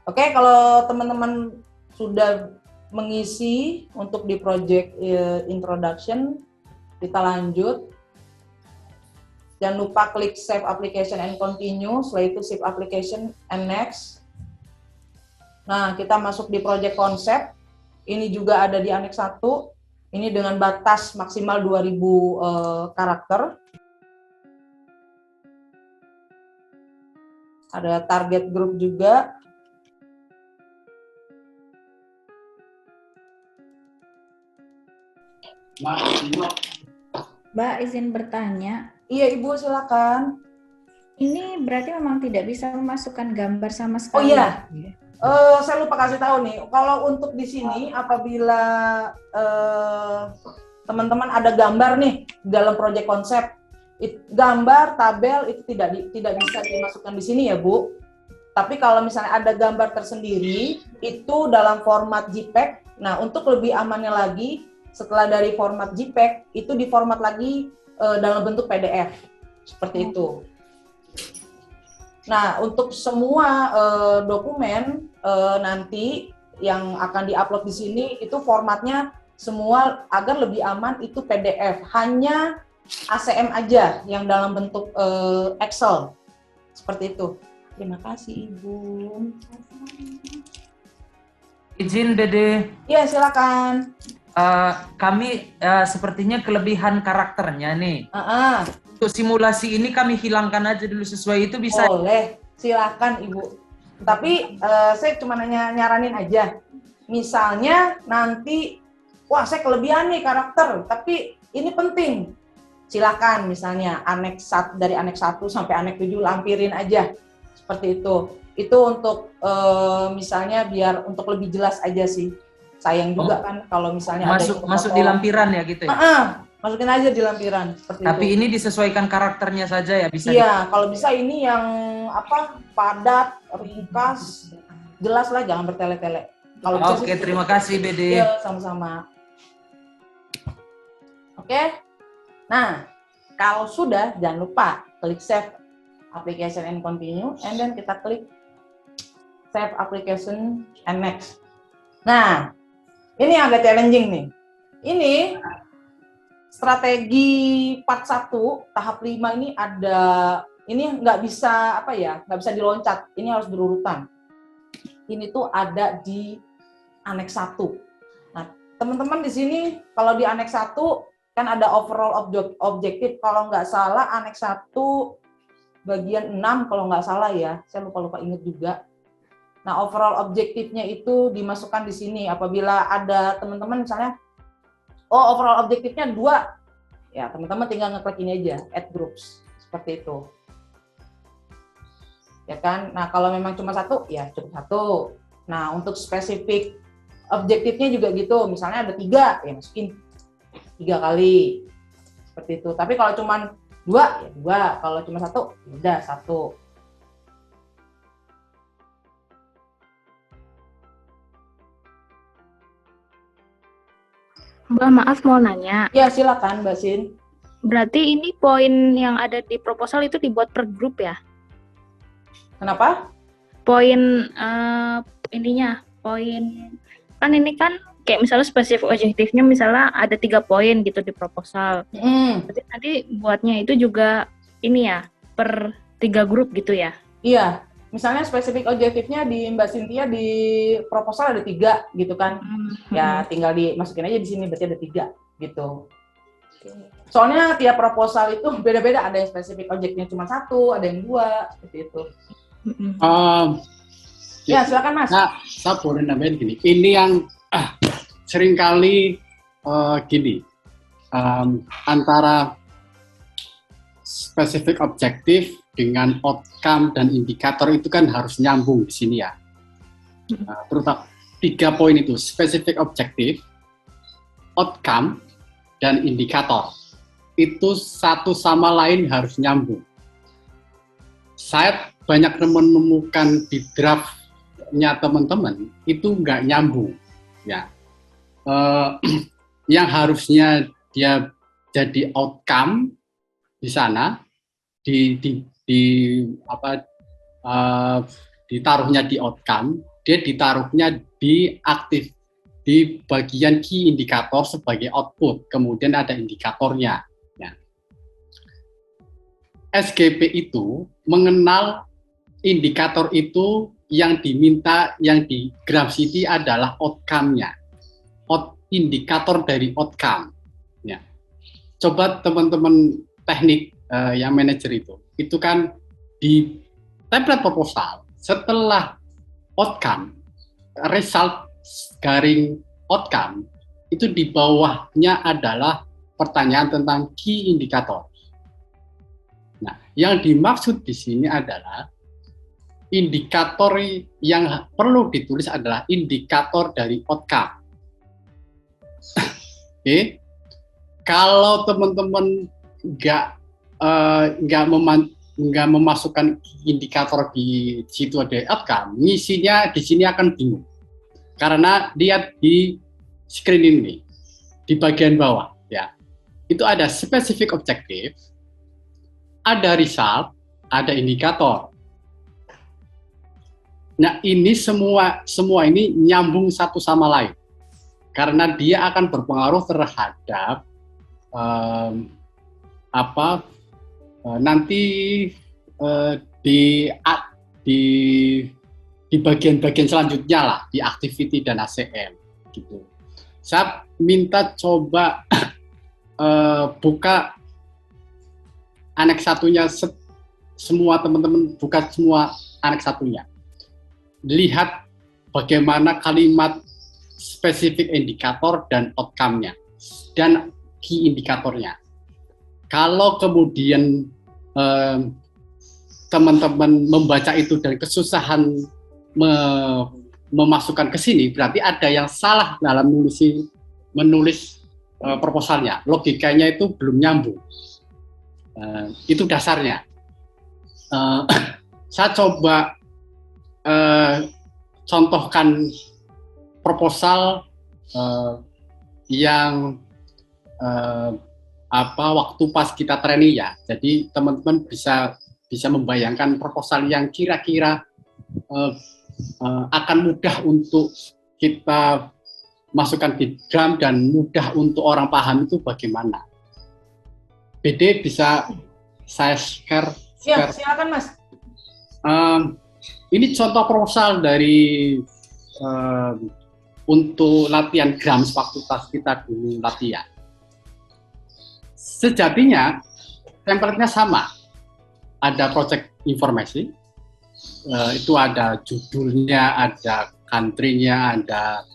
Oke, kalau teman-teman sudah mengisi untuk di project introduction, kita lanjut. Jangan lupa klik save application and continue, setelah itu save application and next. Nah, kita masuk di project konsep. Ini juga ada di aneks 1. Ini dengan batas maksimal 2000 karakter. Ada target group juga. Mbak, izin bertanya. Iya, Ibu, silakan. Ini berarti memang tidak bisa memasukkan gambar sama Oh sekali. iya. Saya lupa kasih tahu nih, kalau untuk di sini apabila teman-teman ada gambar nih dalam proyek konsep, gambar, tabel itu tidak bisa dimasukkan di sini ya Bu. Tapi kalau misalnya ada gambar tersendiri itu dalam format JPEG. Nah, untuk lebih amannya lagi, setelah dari format JPEG itu diformat lagi dalam bentuk PDF seperti itu. Nah, untuk semua dokumen nanti yang akan diupload di sini itu formatnya semua agar lebih aman itu PDF. Hanya ACM aja yang dalam bentuk Excel. Seperti itu. Terima kasih, Ibu. Izin BD. Iya, silakan. Kami sepertinya kelebihan karakternya nih. Untuk simulasi ini kami hilangkan aja dulu sesuai itu bisa. Boleh, silakan Ibu. Tapi saya cuma nyaranin aja. Misalnya nanti, wah saya kelebihan nih karakter, tapi ini penting. Silakan misalnya dari aneks 1 sampai aneks 7 lampirin aja. Seperti itu. Itu untuk misalnya biar untuk lebih jelas aja sih. Sayang juga kan kalau misalnya masuk di lampiran ya gitu ya. Masukin aja di lampiran seperti Tapi itu. ini disesuaikan karakternya saja ya bisa. Iya, kalau bisa ini yang padat, ringkas, jelas lah, jangan bertele-tele. Kalau bisa Oke, sih, terima kasih BD. Iya, sama-sama. Oke. Nah, kalau sudah jangan lupa klik save application and continue, and then kita klik save application and next. Nah, ini agak challenging nih. Ini strategi part 1 tahap 5 ini nggak bisa nggak bisa diloncat, ini harus berurutan. Ini tuh ada di aneks 1. Nah, teman-teman di sini kalau di aneks 1 kan ada overall objektif, kalau nggak salah aneks 1 bagian 6 kalau nggak salah ya, saya lupa inget juga. Nah, overall objektifnya itu dimasukkan di sini apabila ada teman-teman misalnya overall objektifnya 2. Ya, teman-teman tinggal ngeklik ini aja, add groups. Seperti itu. Ya kan? Nah, kalau memang cuma 1, ya cukup 1. Nah, untuk spesifik objektifnya juga gitu. Misalnya ada 3, ya masukin 3 kali. Seperti itu. Tapi kalau cuma 2, ya 2. Kalau cuma 1, ya udah 1. Mbak, maaf mau nanya. Ya, silakan Mbak Sin. Berarti ini poin yang ada di proposal itu dibuat per grup ya? Kenapa? Poin kan ini kan kayak misalnya spesifik objektifnya misalnya ada 3 poin gitu di proposal. Berarti nanti buatnya itu juga ini ya, per 3 grup gitu ya? Iya. Misalnya spesifik objektifnya di Mbak Cynthia di proposal ada 3 gitu kan. Ya tinggal dimasukin aja di sini, berarti ada 3 gitu. Soalnya tiap proposal itu beda-beda, ada yang spesifik objeknya cuma 1, ada yang 2, seperti itu. Ya, silakan Mas. Nah, saya boleh nambahin gini. Ini yang seringkali gini, antara spesifik objektif dengan outcome dan indikator itu kan harus nyambung di sini ya. Terutama 3 poin itu, spesifik objektif, outcome, dan indikator. Itu satu sama lain harus nyambung. Saya banyak menemukan di draftnya teman-teman itu nggak nyambung, ya. Yang harusnya dia jadi outcome di sana, ditaruhnya di outcome, dia ditaruhnya di bagian key indikator sebagai output, kemudian ada indikatornya. Ya. SGP itu mengenal indikator itu yang diminta, yang di Gram City adalah outcome-nya, indikator dari outcome. Ya. Coba teman-teman teknik yang manajer itu kan di template proposal setelah outcome, result garing outcome, itu di bawahnya adalah pertanyaan tentang key indikator. Nah, yang dimaksud di sini adalah indikator yang perlu ditulis adalah indikator dari outcome. Oke, kalau teman-teman nggak memasukkan indikator di situ ada outcome, ngisinya di sini akan bingung. Karena lihat di screen ini, di bagian bawah, ya, itu ada specific objective, ada result, ada indikator. Nah, ini semua ini nyambung satu sama lain, karena dia akan berpengaruh terhadap nanti di bagian-bagian selanjutnya lah, di activity dan ACM gitu. Saya minta coba buka aneks satunya, semua teman-teman buka semua aneks satunya. Lihat bagaimana kalimat spesifik indikator dan outcome-nya dan key indikatornya. Kalau kemudian teman-teman membaca itu dari kesusahan memasukkan ke sini, berarti ada yang salah dalam menulis proposalnya. Logikanya itu belum nyambung. Itu dasarnya. Saya coba contohkan proposal yang waktu pas kita training ya. Jadi teman-teman bisa membayangkan proposal yang kira-kira akan mudah untuk kita masukkan di Gram dan mudah untuk orang paham itu bagaimana. BD bisa saya share. Silakan Mas. Ini contoh proposal dari untuk latihan Gram waktu pas kita dulu latihan. Sejatinya template-nya sama. Ada project informasi, itu ada judulnya, ada country-nya, ada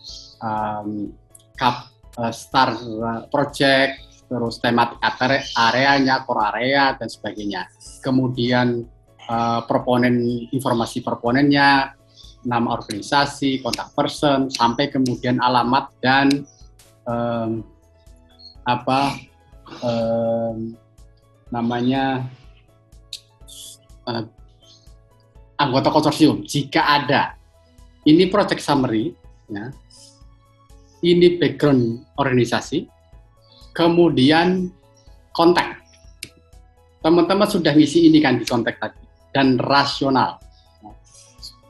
start project, terus tematik areanya, core area, dan sebagainya. Kemudian proponen, informasi proponennya, nama organisasi, kontak person, sampai kemudian alamat dan anggota konsorsium jika ada. Ini project summary, ya. Ini background organisasi, kemudian kontak. Teman-teman sudah ngisi ini kan di kontak tadi, dan rasional,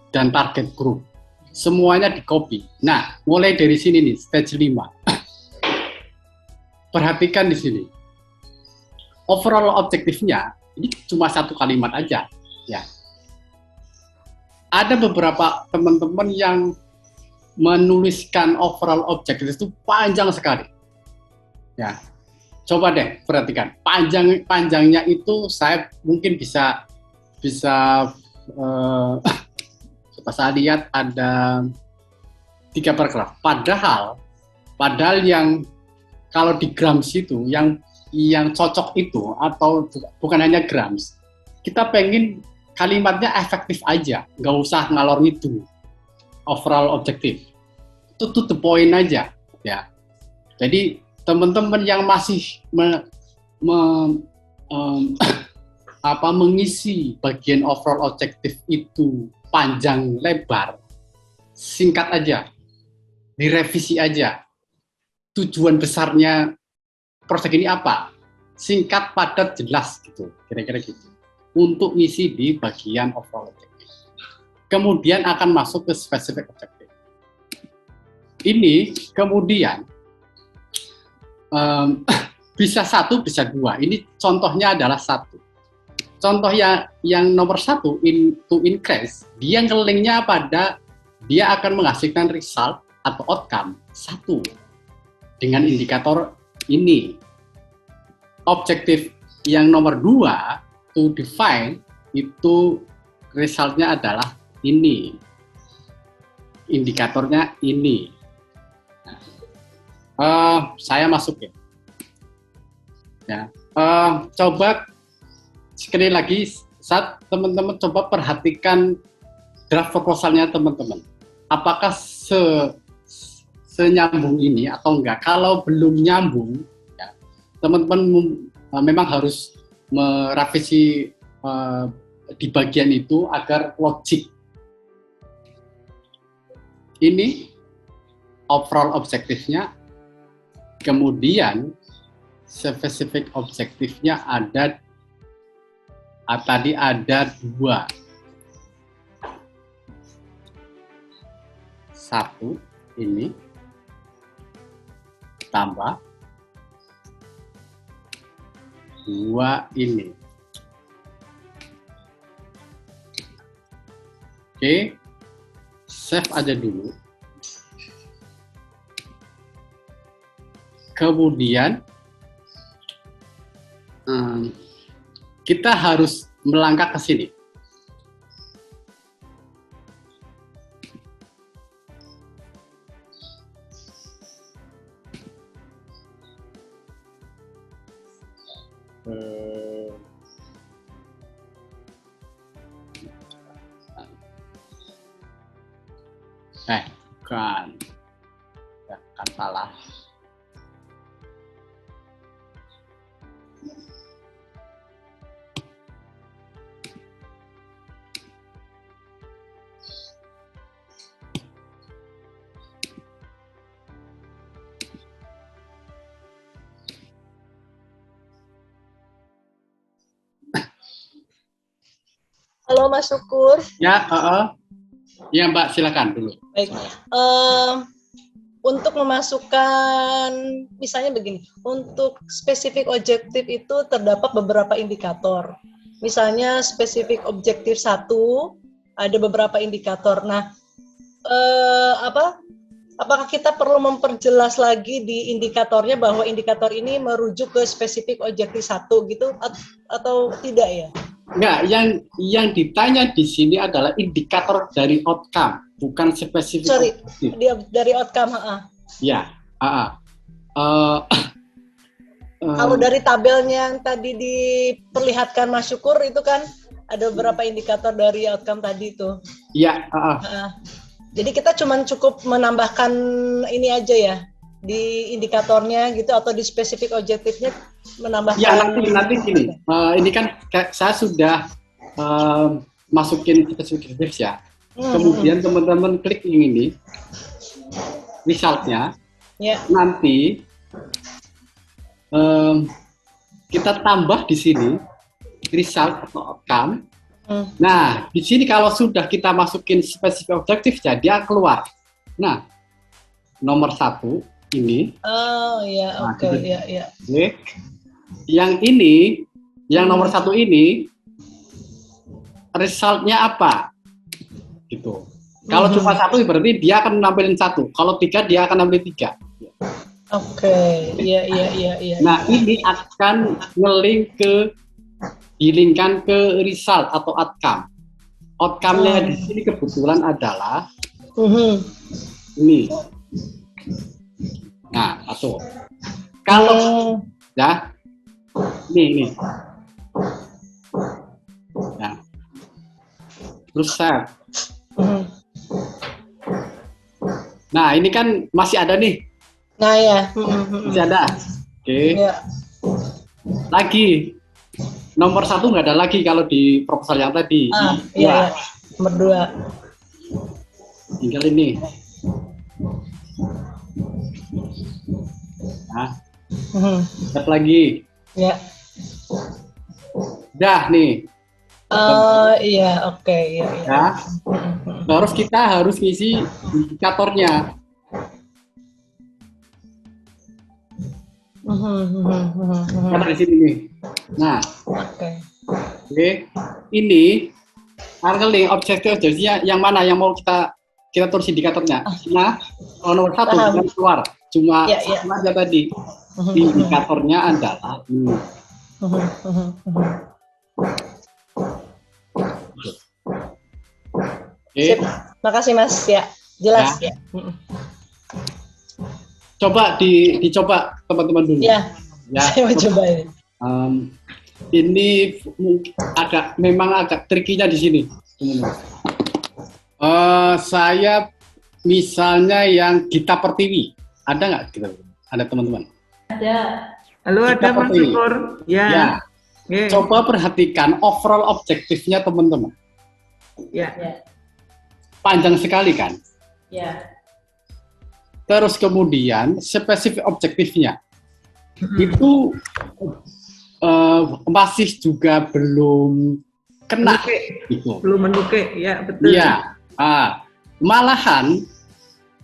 dan target group. Semuanya di copy. Nah, mulai dari sini nih, stage 5. Perhatikan di sini. Overall objektifnya, ini cuma satu kalimat aja, ya. Ada beberapa teman-teman yang menuliskan overall objektif itu panjang sekali. Ya, coba deh perhatikan. Panjangnya itu saya mungkin bisa Coba saya lihat ada 3 paragraf. Padahal yang kalau di grams itu yang cocok itu atau bukan hanya grams, kita pengen kalimatnya efektif aja, nggak usah ngalor itu overall objektif. Itu to the point aja, ya. Jadi teman-teman yang masih mengisi bagian overall objektif itu panjang lebar, singkat aja, direvisi aja. Tujuan besarnya proyek ini apa? Singkat, padat, jelas gitu, kira-kira gitu. Untuk isi di bagian overall objektif. Kemudian akan masuk ke specific objektif. Ini kemudian bisa 1, bisa 2. Ini contohnya adalah 1. Contoh yang nomor 1, to increase, dia ngelingnya pada dia akan menghasilkan result atau outcome 1 dengan indikator ini. Objektif yang nomor 2, to define, itu resultnya adalah ini. Indikatornya ini. Saya masukin. Ya. Coba sekali lagi, saat teman-teman coba perhatikan draft proposalnya teman-teman. Apakah senyambung ini atau enggak? Kalau belum nyambung, ya, teman-teman memang harus merevisi di bagian itu agar logik. Ini overall objektifnya, kemudian specific objektifnya ada tadi ada 2. 1 ini tambah 2 ini. Oke, save aja dulu. Kemudian kita harus melangkah ke sini. Kan salah. Halo Mas Syukur. Ya, ya Mbak, silakan dulu. Baik. Untuk memasukkan, misalnya begini, untuk spesifik objektif itu terdapat beberapa indikator. Misalnya spesifik objektif 1 ada beberapa indikator. Nah, apakah kita perlu memperjelas lagi di indikatornya bahwa indikator ini merujuk ke spesifik objektif 1 gitu atau tidak ya? Enggak, yang ditanya di sini adalah indikator dari outcome, bukan spesifik. Sorry, dari outcome. Ya, Kalau dari tabelnya yang tadi diperlihatkan Mas Syukur itu kan ada beberapa indikator dari outcome tadi itu. Iya. Jadi kita cukup menambahkan ini aja ya di indikatornya gitu atau di spesifik objektifnya menambahkan. Ya nanti gini, ini kan saya sudah masukin spesifik objektif ya. Kemudian teman-teman klik yang ini, resultnya. Nanti kita tambah di sini result atau outcome. Nah, di sini kalau sudah kita masukin spesifik objektif, ya dia keluar. Nah, nomor 1 ini. Oh iya, oke, ya. Oke. Yang ini, yang nomor 1 ini, resultnya apa? Gitu. Kalau cuma 1 berarti dia akan nampilin 1. Kalau 3 dia akan nampilin 3. Oke, iya. Nah, ini akan dilingkan ke result atau outcome. outcome-nya di sini kebetulan adalah ini. Nah, satu. Kalau ya, ini. Nah, terus save. Nah, ini kan masih ada nih. Nah ya. Masih ada. Oke. Lagi. Nomor 1 nggak ada lagi kalau di proposal yang tadi. Iya. Nomor 2. Tinggal ini. Nah, step lagi. Ya. Dah nih. Iya, oke, iya. Ya. Terus kita harus ngisi indikatornya. Karena di sini nih. Nah, oke. Ini nih objektifnya yang mana yang mau kita tulis indikatornya. Nah, nomor 1 yang keluar cuma satu aja tadi. Indikatornya adalah ini. Sip. Makasih Mas, ya jelas ya. Coba dicoba teman-teman dulu. Ya. Saya mau coba ini. Ini memang agak trikinya di sini. Saya misalnya yang Gita Pertiwi, ada nggak kita? Ada teman-teman? Ada. Halo, Gita ada Mas Pertiwi. Syukur. Ya. Coba perhatikan overall objektifnya teman-teman. Ya. Panjang sekali kan? Ya. Terus kemudian spesifik objektifnya itu masih juga belum kena. Gitu. Belum menuke, ya betul. Iya. Malahan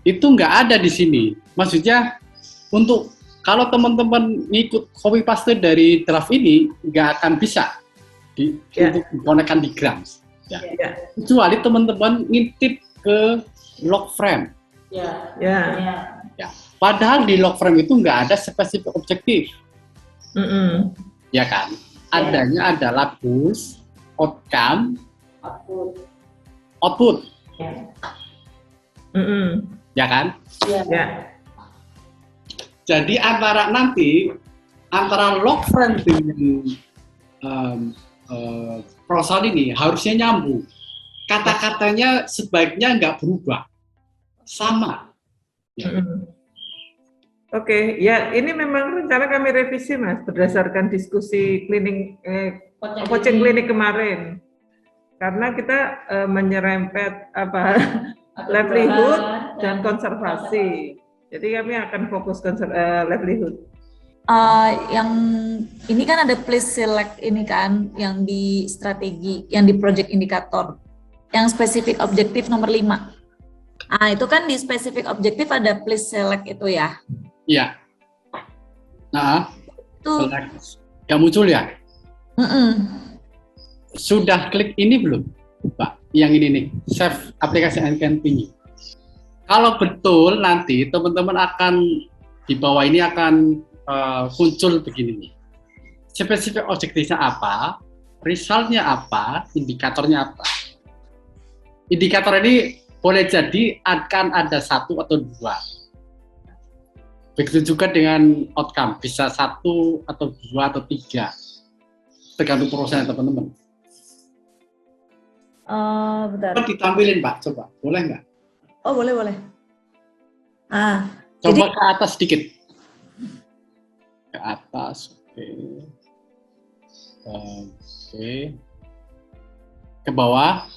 itu nggak ada di sini. Maksudnya untuk kalau teman-teman ngikut copy paste dari draft ini nggak akan bisa untuk dikonekkan di Grams. Ya. Kecuali teman-teman ngintip ke log frame. Ya. Padahal di log frame itu nggak ada spesifik objektif. Ya kan? Adanya adalah bus, outcome, output. Ya kan? Ya. Jadi antara log frame dengan proposal ini harusnya nyambung. Kata-katanya sebaiknya nggak berubah, sama. Oke, ya ini memang rencana kami revisi Mas berdasarkan diskusi coaching klinik kemarin. Karena kita menyerempet livelihood dan konservasi. Jadi kami akan fokus livelihood. Yang ini kan ada please select ini kan yang di strategi, yang di project indikator, yang spesifik objektif nomor 5. Itu kan di spesifik objektif ada please select itu ya. Iya. Nah, itu nggak muncul ya? Sudah klik ini belum, Pak? Yang ini nih, save aplikasi and continue. Kalau betul nanti teman-teman akan di bawah ini akan muncul begini nih. Spesifik objektifnya apa, resultnya apa, indikatornya apa. Indikator ini boleh jadi akan ada 1 atau 2. Begitu juga dengan outcome, bisa 1 atau 2 atau 3. Tergantung prosesnya teman-teman. Bentar. Ditampilin Pak, coba. Boleh nggak? Oh boleh. Coba jadi ke atas sedikit. Ke atas, oke. Ke bawah.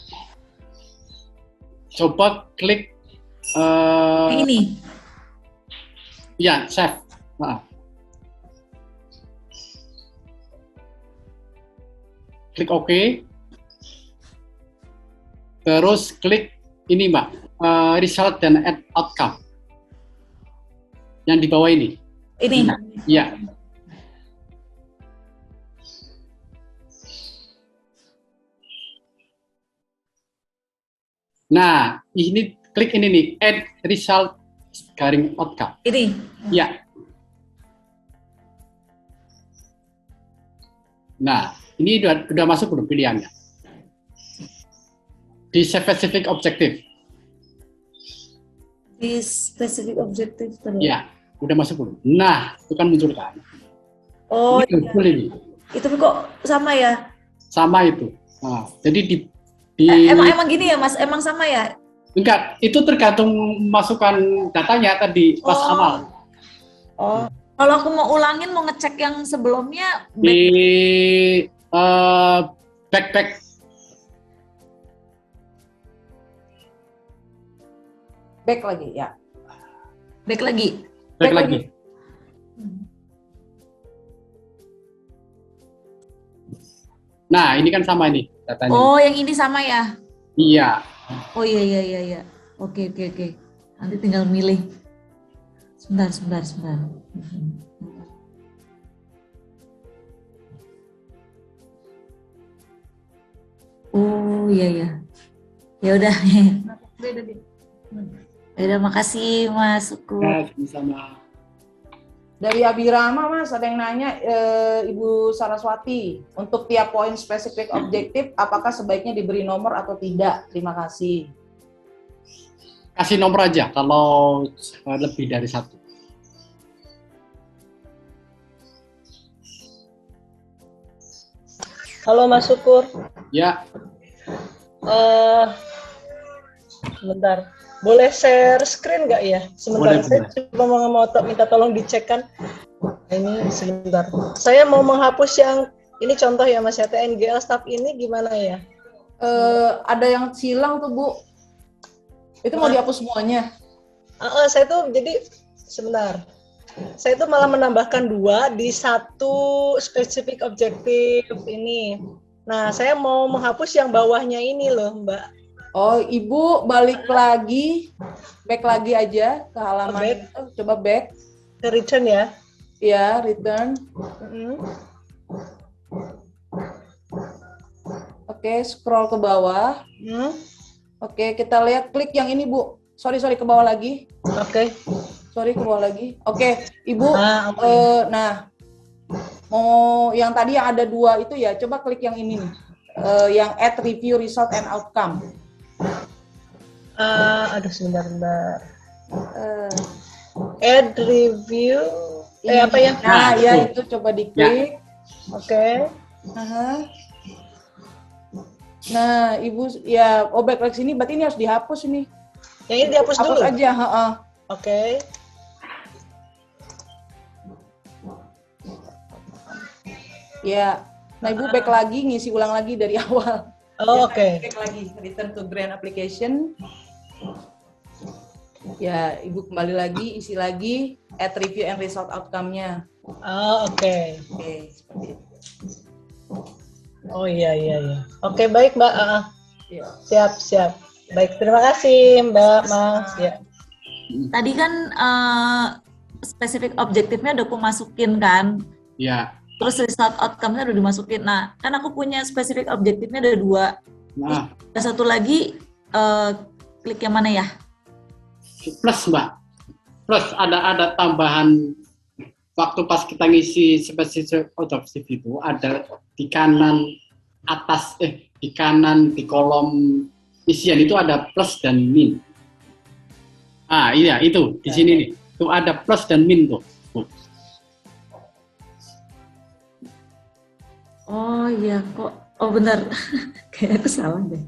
Coba klik ini. Ya, save. Klik OK. Terus klik ini Mbak, result dan add outcome. Yang di bawah ini. Ini. Iya. Nah, ini klik ini nih, add result garing outcome. Ini. Ya. Nah, ini udah masuk belum pilihannya? Di specific objective. Di specific objective terus. Ya, udah masuk belum? Nah, itu kan muncul kan. Oh, Ini betul ini. itu kok sama ya? Sama itu. Nah, jadi di Emang gini ya Mas, emang sama ya? enggak, itu tergantung masukan datanya tadi pas awal. Oh, kalau aku mau ulangin, mau ngecek yang sebelumnya, Di back lagi ya. back lagi. Back lagi. Nah, ini kan sama ini datanya. Oh, yang ini sama ya? Iya. Oh iya. Oke. Nanti tinggal milih. Sebentar. Oh iya. Ya udah. Ya udah, makasih Mas Suku. Ya, sama-sama. Dari Abirama, Mas, ada yang nanya, Ibu Saraswati, untuk tiap poin spesifik objektif, apakah sebaiknya diberi nomor atau tidak? Terima kasih. Kasih nomor aja kalau lebih dari satu. Halo Mas Syukur. Ya. Sebentar. Boleh share screen nggak ya? Sebentar, Boleh, saya cuma mau minta tolong dicekkan. Ini sebentar. Saya mau menghapus yang ini contoh ya Mas ya, TNGL staff ini gimana ya? Ada yang silang tuh Bu. Itu mau dihapus semuanya? Saya tuh jadi sebentar. Saya tuh malah menambahkan 2 di satu spesifik objektif ini. Nah, saya mau menghapus yang bawahnya ini loh, Mbak. Oh, Ibu balik lagi, back lagi aja ke halaman Back. itu. Coba back. Ke return ya? Ya, return. Oke, scroll ke bawah. Oke, kita lihat, klik yang ini Bu. Sorry, ke bawah lagi. Oke. Sorry, ke bawah lagi. Oke, Ibu. Nah, mau yang tadi yang ada 2 itu ya, coba klik yang ini nih. Yang add review result and outcome. Aduh sebentar. Add review. Apa ya? Nah, ya itu coba diklik. Oke. Nah, Ibu ya, back lagi sini, berarti ini harus dihapus ini. Yang ini dihapus dulu. Hapus aja, Oke. Ya. Nah, Ibu back lagi, ngisi ulang lagi dari awal. Oh, oke. Back lagi, return to grant application. Ya, Ibu kembali lagi, isi lagi, add review and result outcome-nya. Oh, oke. Oke, seperti itu. Oh iya. Oke, baik Mbak. Iya. Siap. Baik, terima kasih Mbak, Mas. Ya. Tadi kan spesifik objektifnya udah aku masukin kan? Ya. Terus result outcome-nya udah dimasukin. Nah, kan aku punya spesifik objektifnya ada 2. Nah, ada satu lagi, klik yang mana ya? Plus Mbak. Plus ada tambahan waktu pas kita ngisi spesifik objektif itu ada di kanan atas di kanan di kolom isian itu ada plus dan min. Iya itu di sini nih. Tuh ada plus dan min tuh. Oh iya kok. Oh benar. Kayak aku salah deh.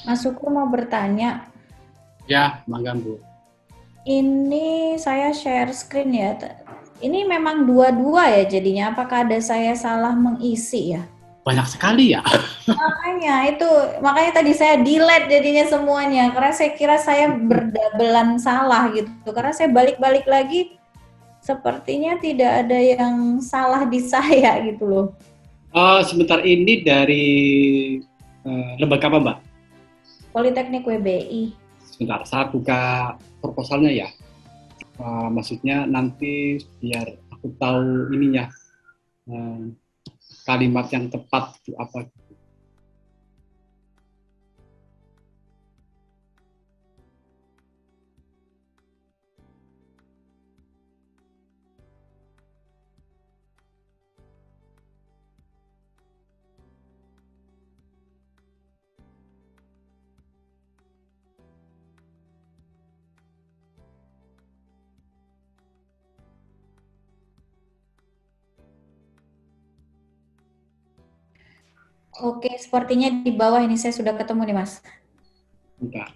Mas Syukur mau bertanya. Ya, mangga Bu. Ini saya share screen ya. Ini memang 2-2 ya jadinya. Apakah ada saya salah mengisi ya? Banyak sekali ya. Makanya tadi saya delete jadinya semuanya. Karena saya kira saya berdabelan salah gitu. Karena saya balik-balik lagi, sepertinya tidak ada yang salah di saya gitu loh. Sebentar, ini dari lembaga apa Mbak? Politeknik WBI. Sebentar, saya buka proposalnya ya. Maksudnya nanti biar aku tahu ininya kalimat yang tepat itu apa. Oke, sepertinya di bawah ini saya sudah ketemu nih, Mas. Bentar.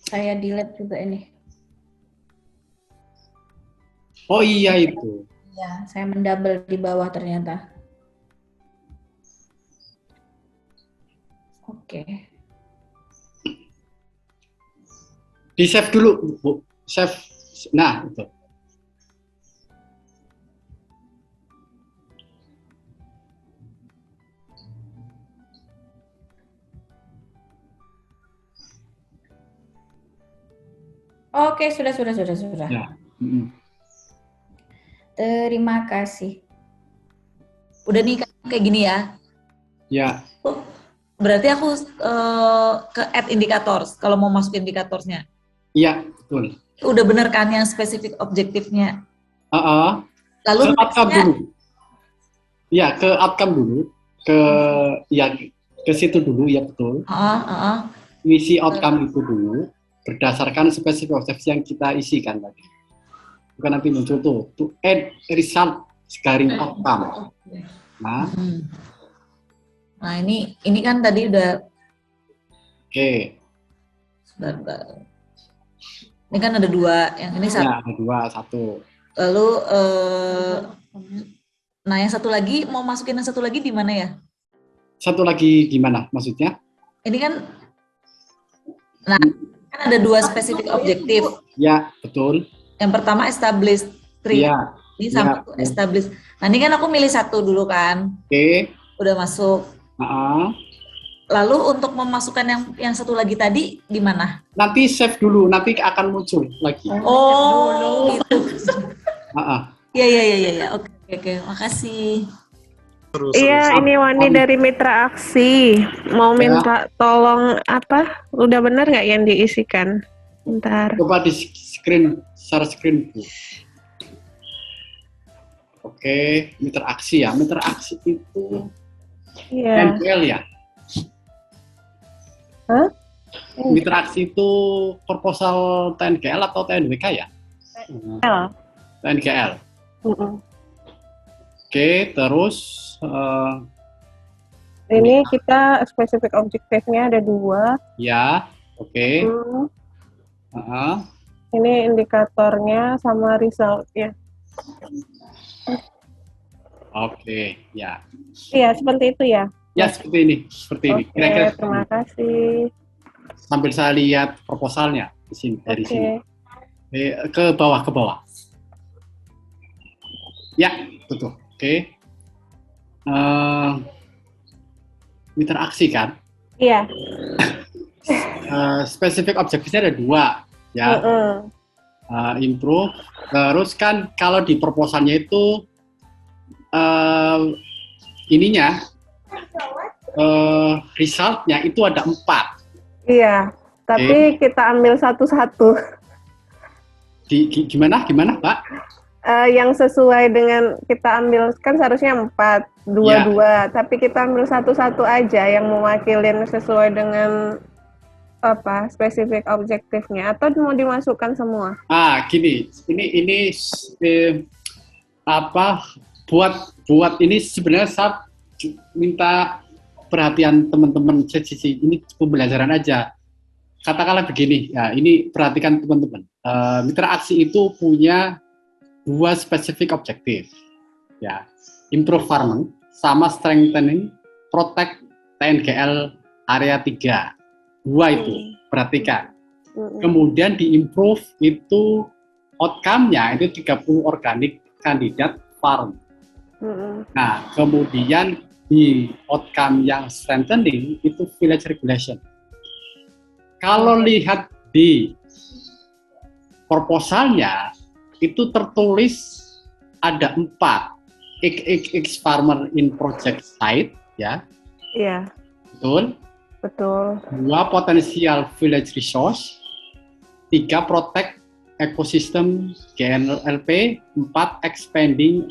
Saya delete juga ini. Oh iya itu. Ya, saya mendouble di bawah ternyata. Oke. Di save dulu, Bu. Save. Nah, itu. Oke, sudah. Ya. Mm. Terima kasih. Udah nih kayak gini ya. Ya. Berarti aku ke add indicators kalau mau masuk indikatorsnya. Iya, betul. Udah bener kan yang spesifik objektifnya. Lalu ke outcome dulu. Ya, ke outcome dulu. Ke situ dulu ya betul. Misi outcome itu dulu berdasarkan spesifik objektif yang kita isikan tadi. Bukan nanti muncul tuh to add result garing outcome. Nah, nah ini kan tadi udah. Oke. Sebentar. Ini kan ada dua, yang ini satu. Ya, ada dua, satu. Lalu, nah yang satu lagi, mau masukin yang satu lagi di mana ya? Satu lagi gimana maksudnya? Ini kan, nah kan ada dua spesifik objektif. Ya, betul. Yang pertama establish tree. Ya. Ini sama tuh establish. Nah ini kan aku milih satu dulu kan. Oke. Udah masuk. Lalu untuk memasukkan yang satu lagi tadi di mana? Nanti save dulu, nanti akan muncul lagi. Oh, gitu. Iya. Oke. Makasih. Iya, ini Wani dari Mitra Aksi. Mau minta tolong apa? Udah benar nggak yang diisikan? Bentar. Coba di share screen, Bu. Oke, Mitra Aksi ya. Mitra Aksi itu NPL ya? Hah? Mitra Aksi itu proposal TNGL atau TNWK ya? TNGL. Oke, terus ini kita spesifik objektifnya ada 2. Ya, oke. Ini indikatornya sama resultnya. Oke, ya. Iya, seperti itu ya. Ya, seperti ini. Kira-kira terima kasih. sambil saya lihat proposalnya di sini dari sini. Ke bawah. Ya, betul. Oke. Mitra Aksi kan? Iya. Spesifik objektifnya ada 2 ya. Improve. Terus kan kalau di proposalnya itu resultnya itu ada 4. Iya, tapi kita ambil satu-satu. Gimana, Pak? Yang sesuai dengan kita ambil kan seharusnya 4, 2, tapi kita ambil satu-satu aja yang mewakilin sesuai dengan apa spesifik objektifnya, atau mau dimasukkan semua? Gini, ini buat ini sebenarnya saya minta perhatian teman-teman sesi ini pembelajaran aja. Katakanlah begini, ya ini perhatikan teman-teman. Mitra Aksi itu punya 2 spesifik objektif, ya, improve farming sama strengthening protect TNGL area 3. 2 itu perhatikan. Kemudian di improve itu outcome-nya itu 30 organik kandidat farm. Nah, kemudian di outcome yang strengthening itu village regulation. Kalau lihat di proposalnya itu tertulis ada 4 XX farmer in project site, ya. Iya. Betul. 2 potensial village resource, 3 protect ecosystem GNLP, 4 expanding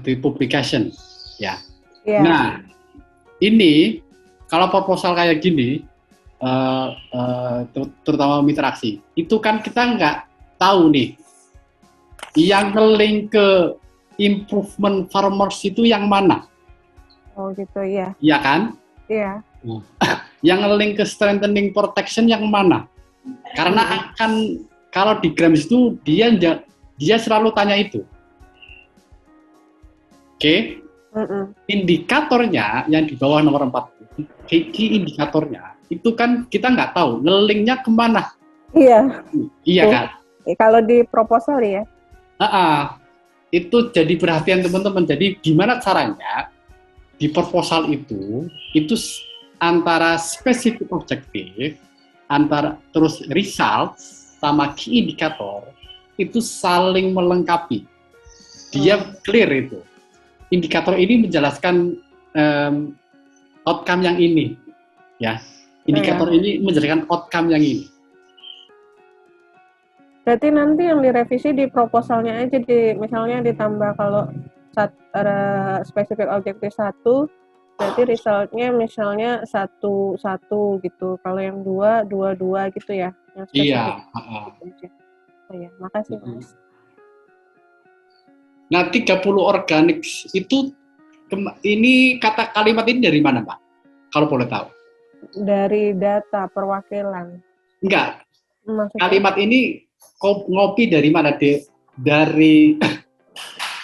the publication, ya. Nah, ini kalau proposal kayak gini, terutama Mitra Aksi, itu kan kita nggak tahu nih, yang nge-link ke improvement farmers itu yang mana? Oh gitu ya. Iya kan? Iya. Yang link ke strengthening protection yang mana? Karena akan kalau di Grams itu dia selalu tanya itu. Oke. Indikatornya yang di bawah nomor 4, key indikatornya itu kan kita nggak tahu nge-linknya kemana. Iya. Iya kan? Kalau di proposal ya. Itu jadi perhatian teman-teman. Jadi gimana caranya di proposal itu antara spesifik objektif, antara terus result sama key indikator itu saling melengkapi. Dia clear itu. Indikator ini menjelaskan outcome yang ini, ya. Indikator ini menjelaskan outcome yang ini. Berarti nanti yang direvisi di proposalnya aja, misalnya ditambah kalau spesifik objektif 1, berarti resultnya misalnya 1 gitu. Kalau yang 2 gitu ya. Yang spesifik. Iya. Oh ya, makasih Mas. Nah, 30 organik itu ini kata kalimat ini dari mana, Pak? Kalau boleh tahu. Dari data perwakilan. Enggak. Maksudnya? Kalimat ini ngopi dari mana?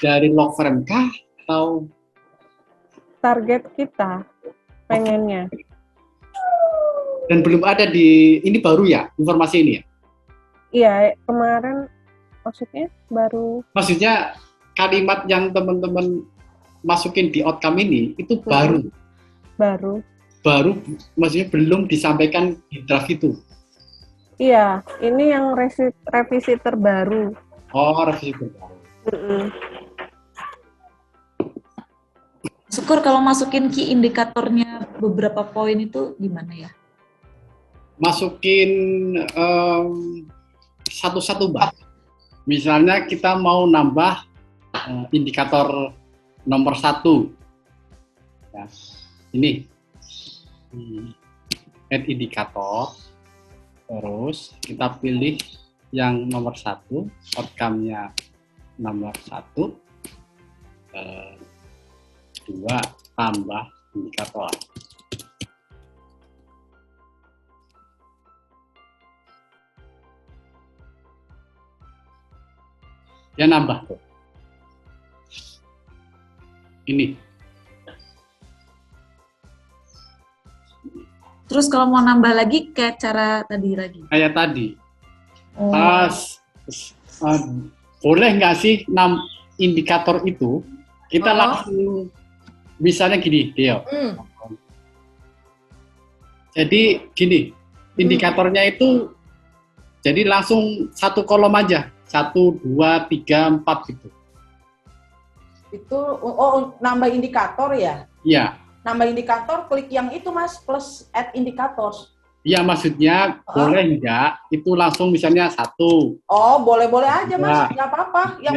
Dari log frame kah atau target kita pengennya? Dan belum ada ini baru ya informasi ini ya? Iya, kemarin maksudnya baru. Maksudnya kalimat yang teman-teman masukin di outcome ini itu baru. Baru, maksudnya belum disampaikan di draft itu. Iya, ini yang revisi terbaru. Oh, revisi terbaru. Syukur kalau masukin key indikatornya beberapa poin itu gimana ya? Masukin satu-satu, Mbak. Misalnya kita mau nambah indikator nomor 1. Ya, ini add indikator. Terus kita pilih yang nomor 1, outcome-nya nomor 1, 2 tambah indikator. Ya nambah tuh. Ini. Terus kalau mau nambah lagi kayak cara tadi lagi? Kayak tadi. Boleh nggak sih indikator itu kita langsung misalnya gini, Deo. Jadi gini, indikatornya itu jadi langsung satu kolom aja, 1, 2, 3, 4 gitu. Itu nambah indikator ya? Iya. Nambah indikator, klik yang itu Mas, plus add indicators. Iya, maksudnya boleh nggak itu langsung misalnya 1. Oh, boleh-boleh aja Mas, Ya. nggak apa-apa. Ya.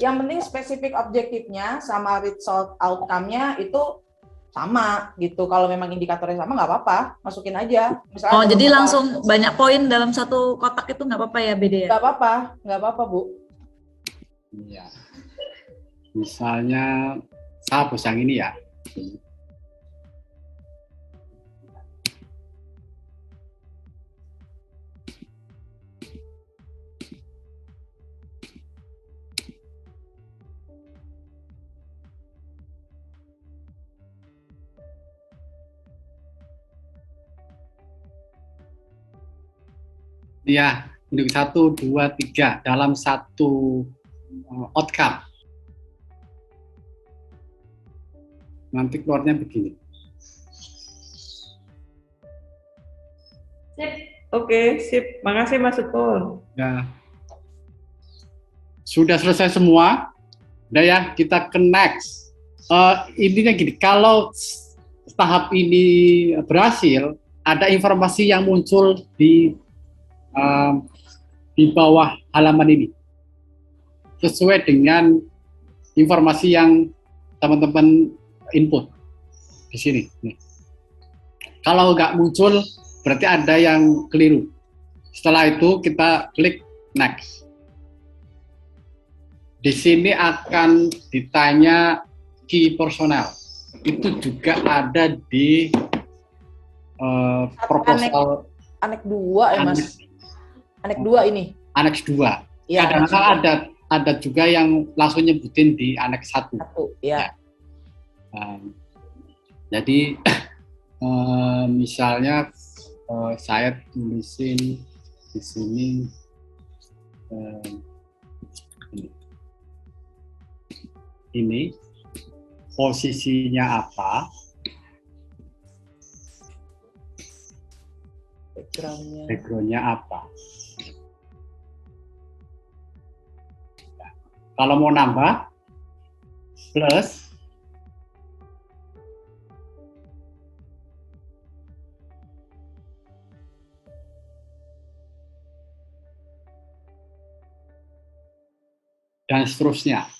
Yang penting spesifik objektifnya sama result outcome-nya itu sama gitu. Kalau memang indikatornya sama nggak apa-apa, masukin aja. Misalnya jadi langsung banyak poin dalam satu kotak itu nggak apa-apa ya, beda ya? Nggak apa-apa Bu. Iya. Misalnya hapus yang ini ya. Ya, untuk 1, 2, 3 dalam satu outcome. Nanti keluarnya begini. Sip. Oke, sip. Makasih Mas Syukur. Ya. Sudah selesai semua. Udah ya, kita ke next. Intinya gini, kalau tahap ini berhasil, ada informasi yang muncul di bawah halaman ini sesuai dengan informasi yang teman-teman input di sini. Nih. Kalau nggak muncul berarti ada yang keliru. Setelah itu kita klik next. Di sini akan ditanya key personal. itu juga ada di proposal Anek 2 ya Mas. Anek 2 ini. Aneks 2. Iya, Kadang-kadang ada juga yang langsung nyebutin di aneks 1. Ya. Jadi misalnya saya tulisin di sini ini posisinya apa, backgroundnya apa. Kalau mau nambah plus dan seterusnya.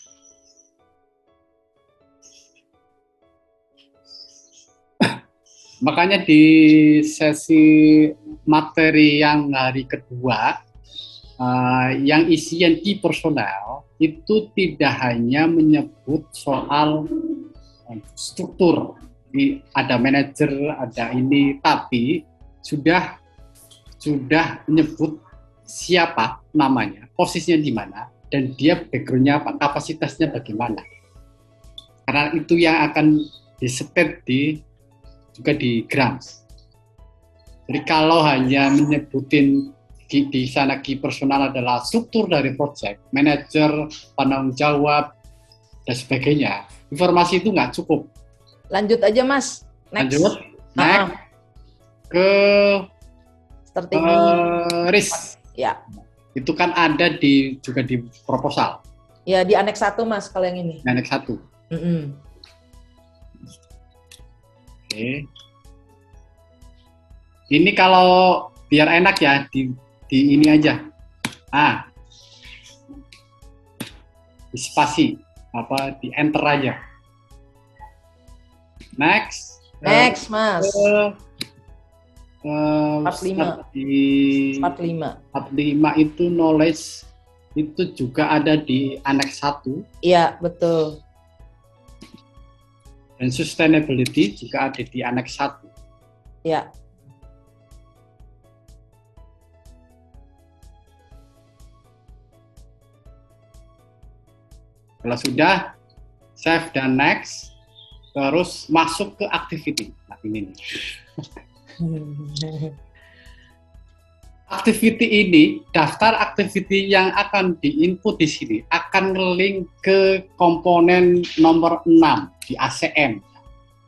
Makanya di sesi materi yang hari kedua, yang isian key personal itu tidak hanya menyebut soal struktur, ada manajer, ada ini, tapi sudah menyebut siapa namanya, posisinya di mana, dan dia background-nya apa, kapasitasnya bagaimana. Karena itu yang akan disetet juga di grams. Jadi kalau hanya menyebutin di sana key personal adalah struktur dari project, manajer, penanggung jawab, dan sebagainya, informasi itu nggak cukup. Lanjut aja Mas. Next. Lanjut. Next. Ke strategi risk. Ya. Itu kan ada juga di proposal. Ya, di aneks 1 Mas kalau yang ini. Aneks 1. Oke. Ini kalau biar enak ya di ini aja. Di spasi di enter aja. Next. Next, Mas. 45 itu knowledge itu juga ada di aneks 1. Iya, betul. Dan sustainability juga ada di aneks 1. Ya. Kalau sudah, save dan next, terus masuk ke activity. Nah, ini nih. Activity ini, daftar activity yang akan diinput di sini akan nge-link ke komponen nomor 6 di ACM.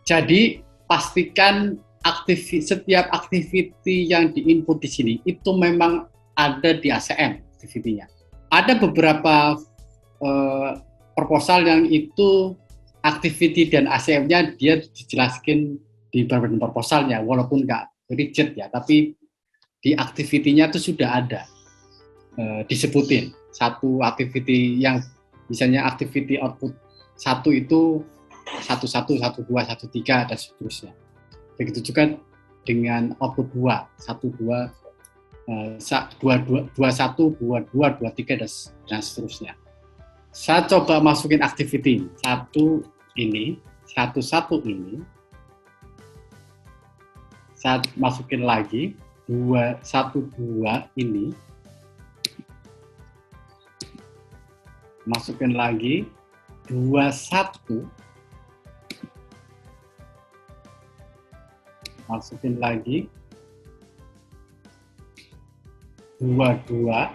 Jadi pastikan setiap activity yang diinput di sini itu memang ada di ACM activity-nya. Ada beberapa proposal yang itu activity dan ACM-nya dia dijelaskan di proposalnya, walaupun nggak rigid ya, tapi di activity-nya itu sudah ada disebutin satu activity yang misalnya activity output 1 itu 11, 12, 13 dan seterusnya. Begitu juga dengan output 2, 12, 21, 22, 23 dan seterusnya. Saya coba masukin activity 1 ini, 11 ini. Saya masukin lagi 212 ini, masukin lagi 21, masukin lagi 22,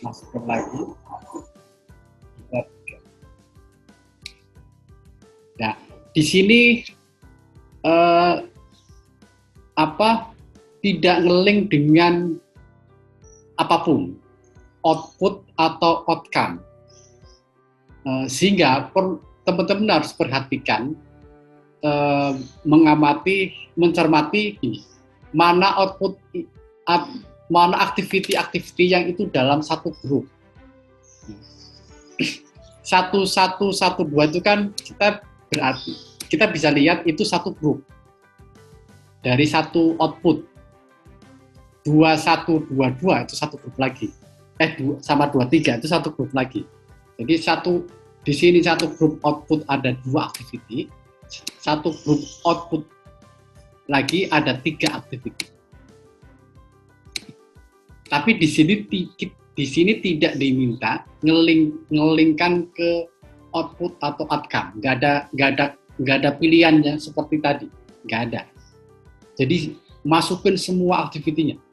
masukin lagi 23. Nah, di sini tidak nge-link dengan apapun output atau outcome, sehingga teman-teman harus perhatikan, mencermati mana output, mana activity yang itu dalam satu grup. 1112 itu kan kita bisa lihat itu satu grup dari satu output. 2122 itu satu grup lagi. Sama 23 itu satu grup lagi. Jadi di sini satu grup output ada 2 activity, satu grup output lagi ada 3 activity. Tapi di sini tidak diminta ngelingkan ke output atau outcome, nggak ada pilihannya seperti tadi, nggak ada. Jadi masukin semua aktivitinya.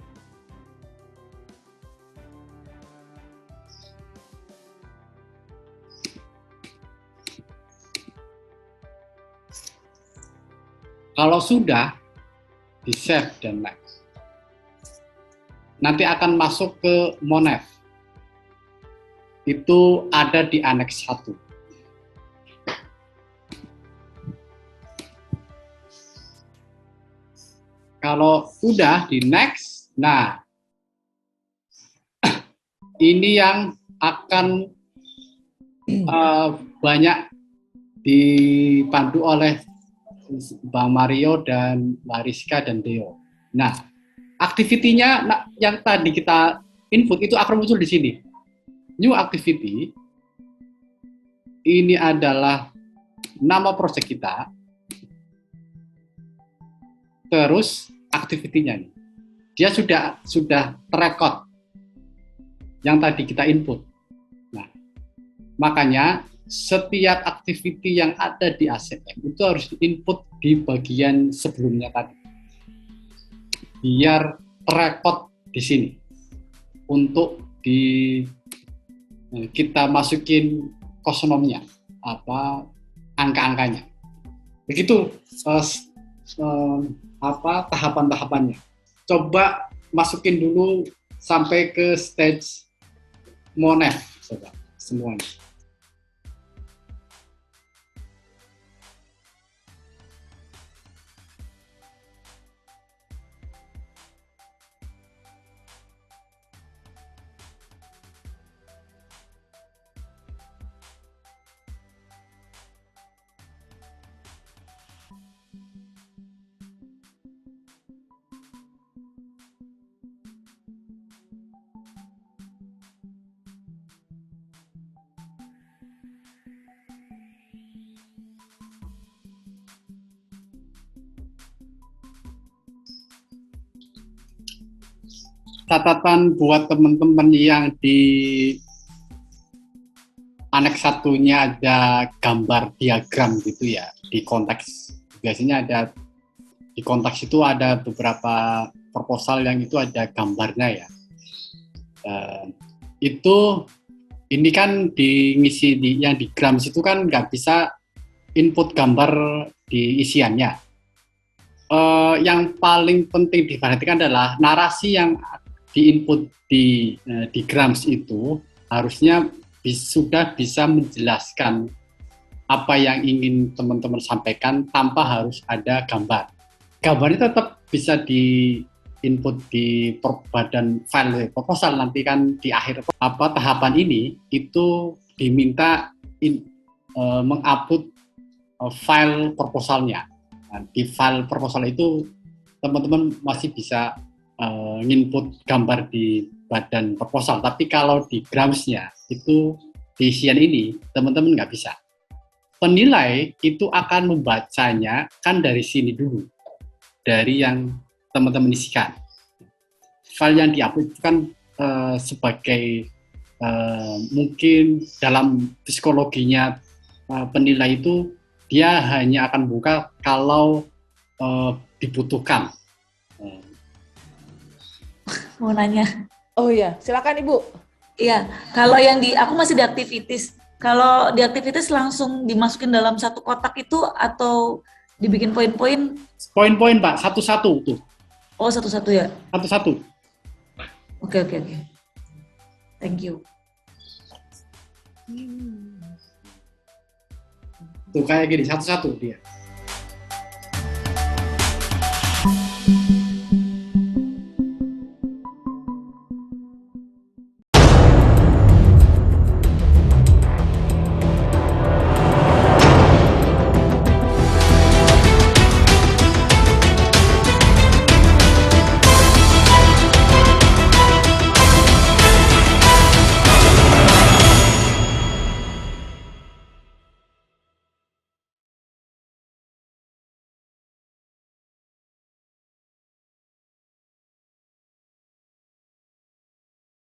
Kalau sudah, di save dan next. Nanti akan masuk ke Monef. Itu ada di aneks 1. Kalau udah di next, nah ini yang akan banyak dipandu oleh Bang Mario dan Mbak Rizka dan Deo. Nah, aktivitinya yang tadi kita input itu akan muncul di sini. New activity ini adalah nama project kita. Terus aktivitinya nih. Dia sudah terekod yang tadi kita input. Nah, makanya setiap activity yang ada di ACM itu harus diinput di bagian sebelumnya tadi. Biar terekod di sini. Untuk kita masukin kosnomnya, angka-angkanya. Begitu tahapan-tahapannya. Coba masukin dulu sampai ke stage Monef, coba semuanya. Catatan buat teman-teman yang di aneks 1-nya ada gambar diagram gitu ya, di konteks. Biasanya ada di konteks itu ada beberapa proposal yang itu ada gambarnya ya. Ini kan ngisi yang di grams itu kan nggak bisa input gambar di isiannya. Yang paling penting diperhatikan adalah narasi yang di-input di grams itu harusnya sudah bisa menjelaskan apa yang ingin teman-teman sampaikan tanpa harus ada gambar. Gambarnya tetap bisa di-input di badan file proposal, nanti kan di akhir tahapan ini itu diminta mengupload file proposalnya. Nah, di file proposal itu teman-teman masih bisa nginput gambar di badan proposal, tapi kalau di grams-nya itu di isian ini teman-teman nggak bisa. Penilai itu akan membacanya kan dari sini dulu, dari yang teman-teman isikan. File yang di-upload itu kan sebagai mungkin dalam psikologinya penilai itu dia hanya akan buka kalau dibutuhkan. Mau nanya. Oh iya, silakan Ibu. Iya, kalau yang aku masih di activities. Kalau di activities langsung dimasukin dalam satu kotak itu atau dibikin poin-poin? Poin-poin Pak, satu-satu tuh. Oh, satu-satu ya? Satu-satu. Oke. Thank you. Tuh kayak gini, satu-satu dia.